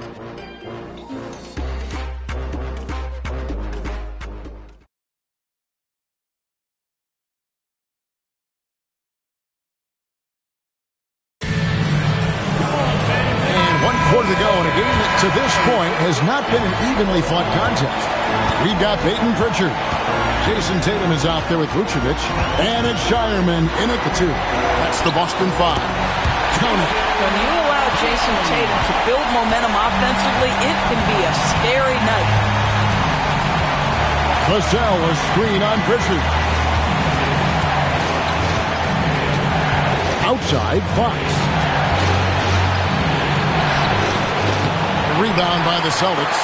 To go in a game that to this point has not been an evenly fought contest. We've got Peyton Pritchard. Jason Tatum is out there with Vucevic. And it's Shireman in at the 2. That's the Boston 5. Count it. When you allow Jason Tatum to build momentum offensively, it can be a scary night. Vassell was screen on Pritchard. Outside, Fox. Rebound by the Celtics.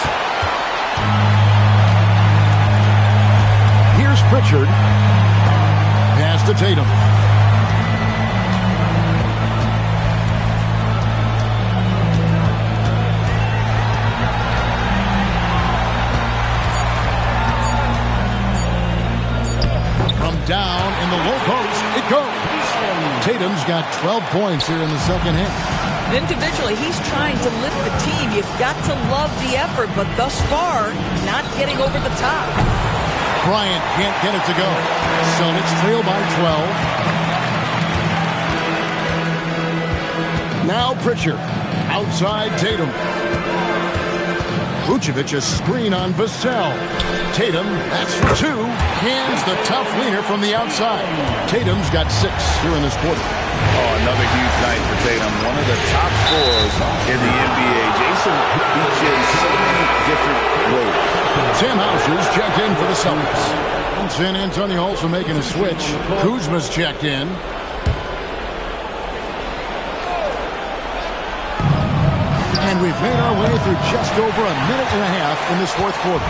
Here's Pritchard. Pass to Tatum. From down in the low post, it goes. Tatum's got 12 points here in the second half. Individually, he's trying to lift the team. You've got to love the effort, but thus far, not getting over the top. Bryant can't get it to go. Celtics trail by 12. Now Pritchard. Outside Tatum. Vucevic a screen on Vassell. Tatum, that's for 2. Hands the tough leaner from the outside. Tatum's got 6 here in this quarter. Oh, another huge night for Tatum. One of the top scorers in the NBA. Jason beats you in so many different ways. Tim Hauser's checked in for the Celtics. And San Antonio also making a switch. Kuzma's checked in. And we've made our way through just over a minute and a half in this fourth quarter.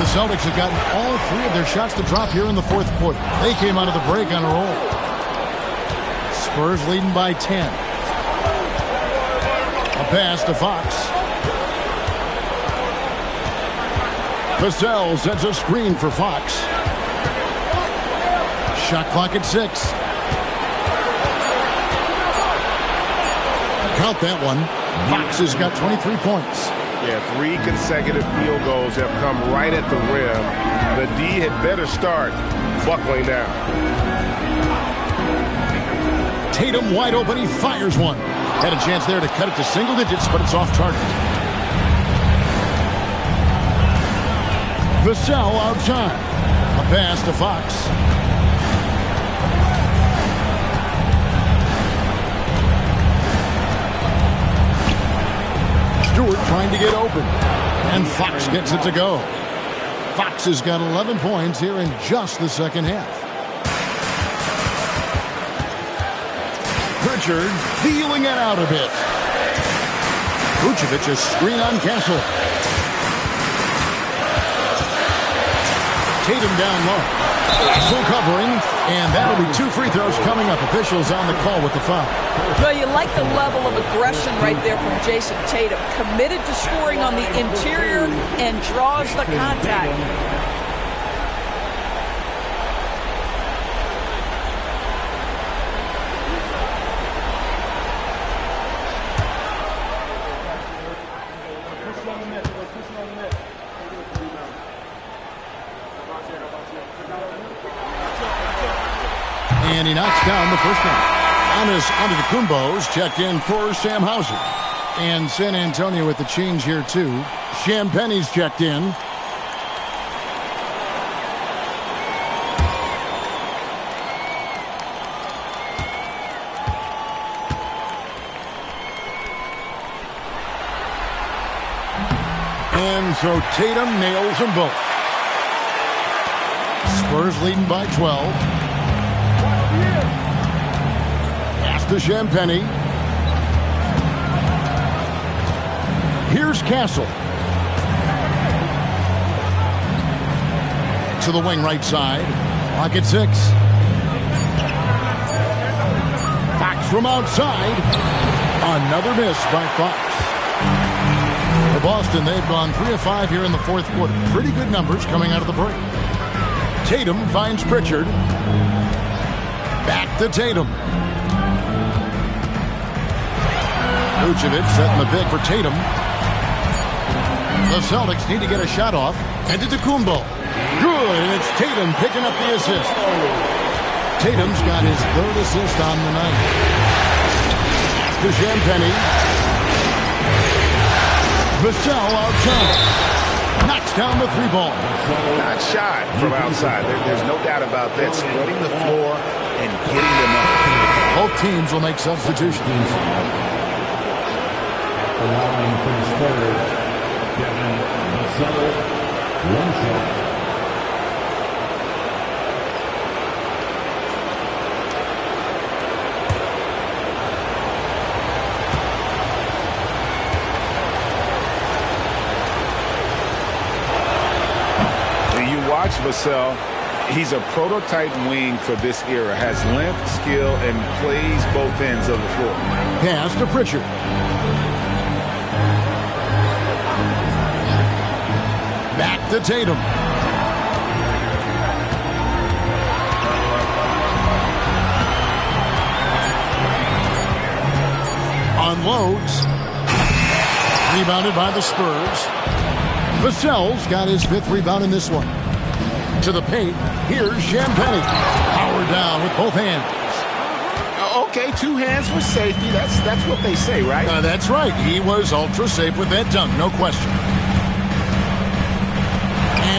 The Celtics have gotten all 3 of their shots to drop here in the fourth quarter. They came out of the break on a roll. Spurs leading by 10. A pass to Fox. Vassell sets a screen for Fox. Shot clock at 6. Count that one. Fox has got 23 points. Yeah, 3 consecutive field goals have come right at the rim. The D had better start buckling down. Tatum wide open. He fires one. Had a chance there to cut it to single digits, but it's off target. Vassell outside. A pass to Fox. Stewart trying to get open. And Fox gets it to go. Fox has got 11 points here in just the second half. Pritchard feeling it out a bit. Vucevic a screen on Castle. Tatum down low. Castle covering, and that'll be 2 free throws coming up. Officials on the call with the foul. Well, you like the level of aggression right there from Jason Tatum. Committed to scoring on the interior and draws the contact. And he knocks down the first one. Giannis Antetokounmpo's checked in for Sam Hauser. And San Antonio with the change here, too. Champagne's checked in. And so Tatum nails them both. Spurs leading by 12. To Champagne. Here's Castle. To the wing right side. Clock at 6. Fox from outside. Another miss by Fox. For Boston, they've gone 3 of 5 here in the fourth quarter. Pretty good numbers coming out of the break. Tatum finds Pritchard. Back to Tatum. Vucevic setting the pick for Tatum. The Celtics need to get a shot off. And to Antetokounmpo. Good, and it's Tatum picking up the assist. Tatum's got his 3rd assist on the night. To Champagnie. Vassell outside. Knocks down the 3-ball. Not shot from outside. There's no doubt about that. Spreading the floor and getting them up. Both teams will make substitutions. Allowing for the Spurs, Devin Vassell, 1 shot. You watch Vassell, he's a prototype wing for this era. Has length, skill, and plays both ends of the floor. Pass to Pritchard. Back to Tatum. Unloads. Rebounded by the Spurs. Vassell's got his 5th rebound in this one. To the paint. Here's Champagnie. Power down with both hands. Okay, 2 hands for safety. That's what they say, right? That's right. He was ultra safe with that dunk, no question.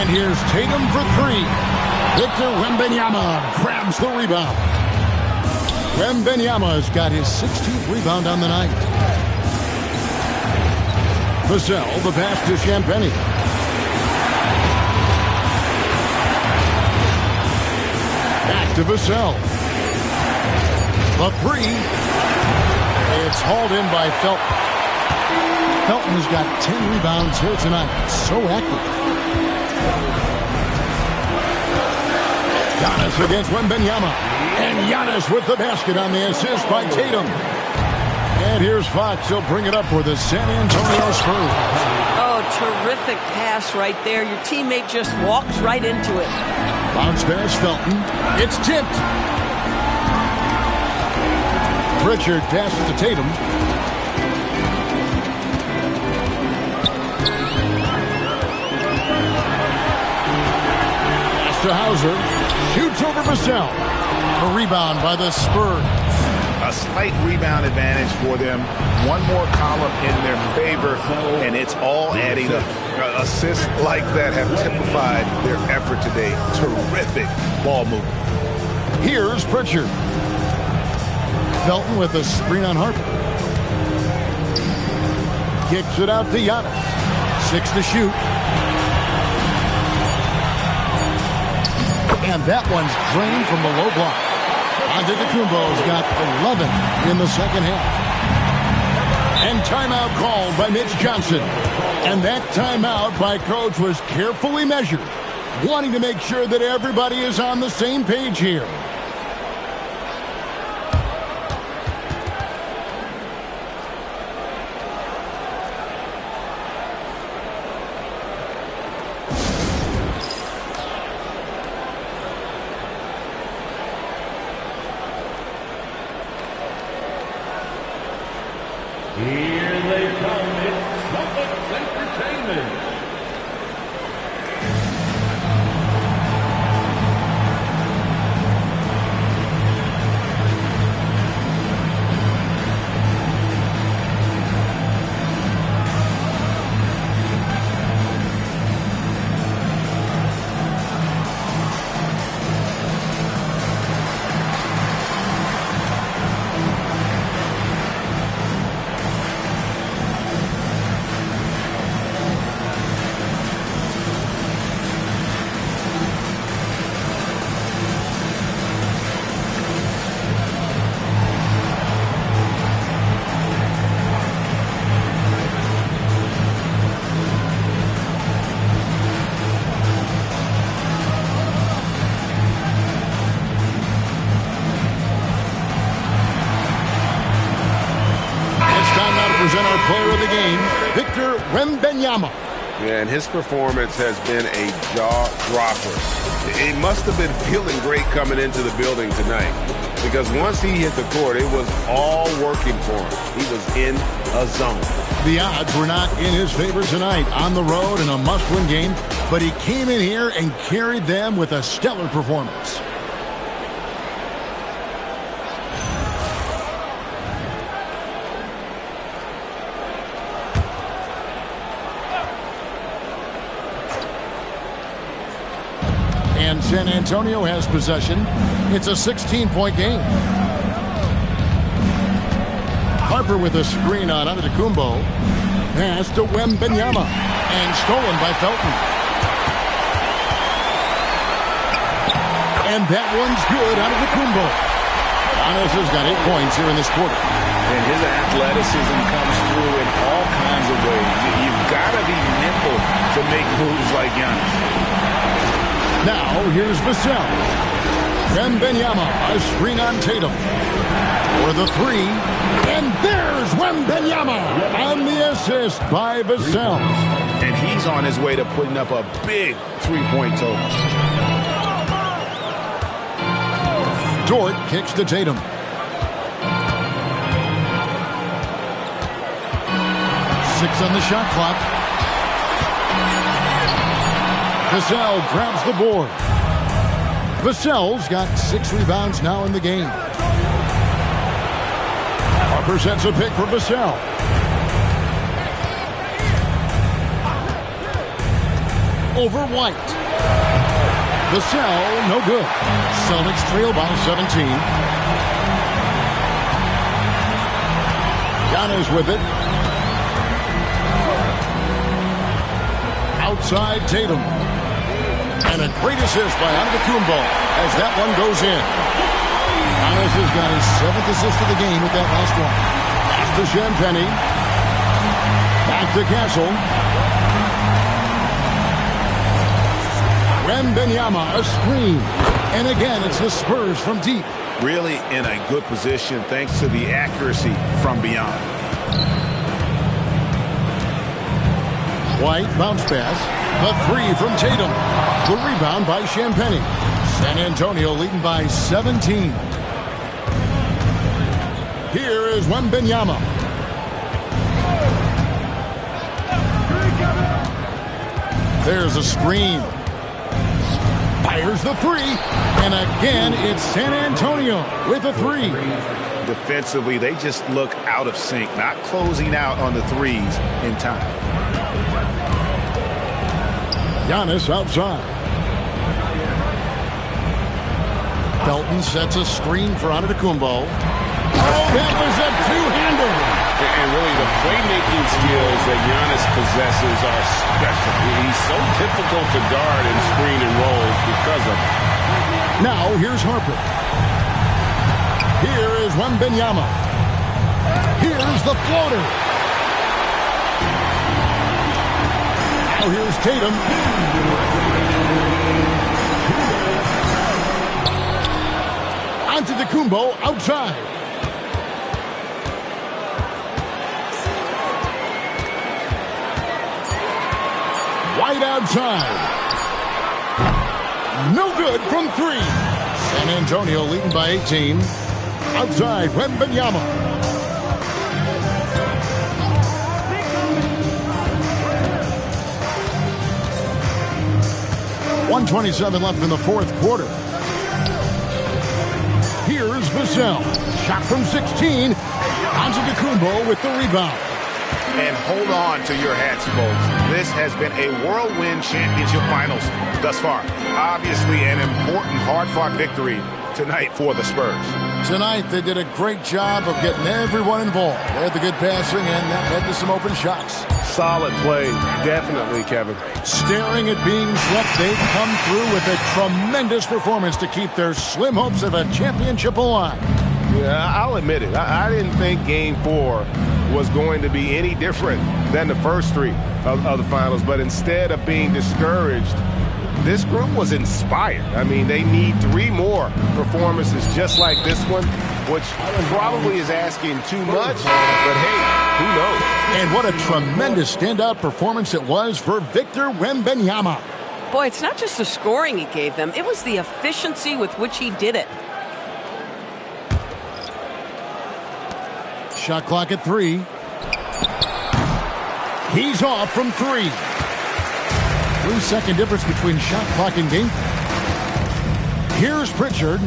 And here's Tatum for 3. Victor Wembanyama grabs the rebound. Wembanyama's got his 16th rebound on the night. Vassell, the pass to Champagnie. Back to Vassell. The 3. It's hauled in by Felton. Felton has got 10 rebounds here tonight. So active. Giannis against Wembanyama. And Giannis with the basket on the assist by Tatum. And here's Fox. He'll bring it up for the San Antonio Spurs. Oh, terrific pass right there. Your teammate just walks right into it. Bounce pass, Felton. It's tipped. Pritchard passes to Tatum. Pass to Hauser. Shoots over Vassell. A rebound by the Spurs. A slight rebound advantage for them. One more column in their favor, and it's all adding up. assists like that have typified their effort today. Terrific ball movement. Here's Pritchard. Felton with a screen on Harper. Kicks it out to Giannis. 6 to shoot. And that one's drained from the low block. Antetokounmpo's got 11 in the second half. And timeout called by Mitch Johnson. And that timeout by Coach was carefully measured, wanting to make sure that everybody is on the same page here. Here they come, it's Celtics Entertainment. Present our player of the game, Victor Wembanyama. Yeah, and his performance has been a jaw-dropper. He must have been feeling great coming into the building tonight, because once he hit the court, it was all working for him. He was in a zone. The odds were not in his favor tonight on the road in a must-win game, but he came in here and carried them with a stellar performance. And San Antonio has possession. It's a 16-point game. Harper with a screen on Antetokounmpo. Pass to Wembanyama. And stolen by Felton. And that one's good, Antetokounmpo. Giannis has got 8 points here in this quarter. And his athleticism comes through in all kinds of ways. You've got to be nimble to make moves like Giannis. Now, here's Vassell. Wembanyama, a screen on Tatum. For the 3. And there's Wembanyama on the assist by Vassell. And he's on his way to putting up a big 3-point total. Dort kicks to Tatum. Six on the shot clock. Vassell grabs the board. Vassell's got 6 rebounds now in the game. Harper sets a pick for Vassell. Over White. Vassell, no good. Celtics trail by 17. Giannis with it. Outside Tatum. And a great assist by Antetokounmpo as that one goes in. Giannis has got his 7th assist of the game with that last one. Pass to Champagnie. Back to Castle. Wembanyama, a screen. And again, it's the Spurs from deep. Really in a good position thanks to the accuracy from beyond. White bounce pass. The 3 from Tatum. The rebound by Champagnie. San Antonio leading by 17. Here is Wembanyama. There's a screen. Fires the 3. And again, it's San Antonio with a 3. Defensively, they just look out of sync, not closing out on the threes in time. Giannis outside. Felton sets a screen for Antetokounmpo. Oh, that was a two-hander. And really, the playmaking skills that Giannis possesses are special. He's so difficult to guard in screen and rolls because of it. Now, here's Harper. Here is Wembanyama. Here's the floater. Now here's Tatum. Antetokounmpo outside. White outside. No good from three. San Antonio leading by 18. Outside, Wembanyama. .127 left in the fourth quarter. Here's Vassell. Shot from 16. Antetokounmpo with the rebound. And hold on to your hats, folks. This has been a whirlwind championship finals thus far. Obviously an important, hard-fought victory tonight for the Spurs. Tonight, they did a great job of getting everyone involved. They had the good passing, and that led to some open shots. Solid play, definitely, Kevin. Staring at being swept, they've come through with a tremendous performance to keep their slim hopes of a championship alive. Yeah, I'll admit it. I didn't think Game 4 was going to be any different than the first three of the finals, but instead of being discouraged, this group was inspired. I mean, they need 3 more performances just like this one, which probably is asking too much, but hey, who knows? And what a tremendous standout performance it was for Victor Wembanyama. Boy, it's not just the scoring he gave them, it was the efficiency with which he did it. Shot clock at 3. He's off from 3. 3-second difference between shot clock and game. Here's Pritchard.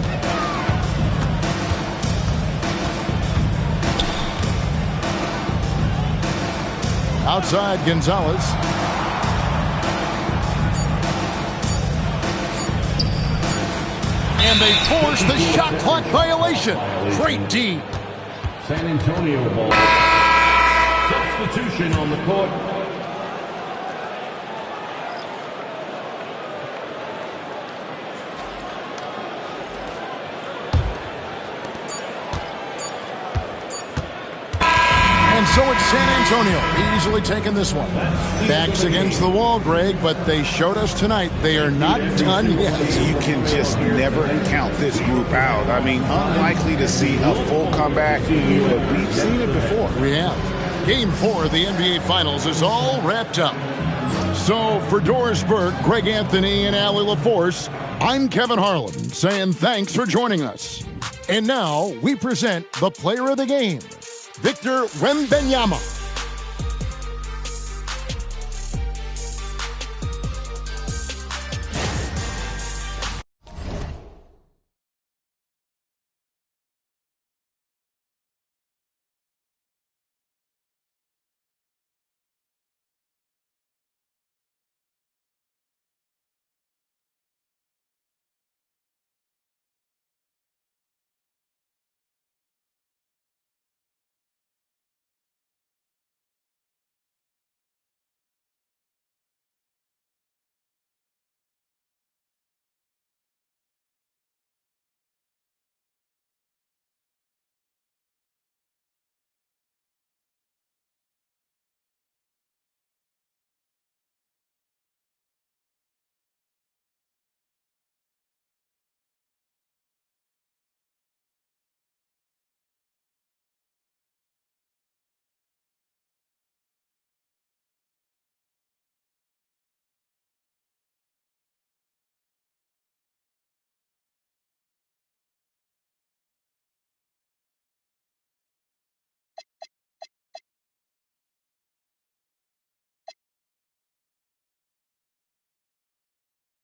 Outside, Gonzalez. And they force the shot clock violation. Great D. San Antonio ball. Substitution on the court. And so it's San Antonio, easily taking this one. Backs against the wall, Greg, but they showed us tonight they are not done yet. You can just never count this group out. I mean, unlikely to see a full comeback, but we've seen it before. We have. Game 4 of the NBA Finals is all wrapped up. So for Doris Burke, Greg Anthony, and Allie LaForce, I'm Kevin Harlan saying thanks for joining us. And now we present the player of the game, Victor Wembanyama.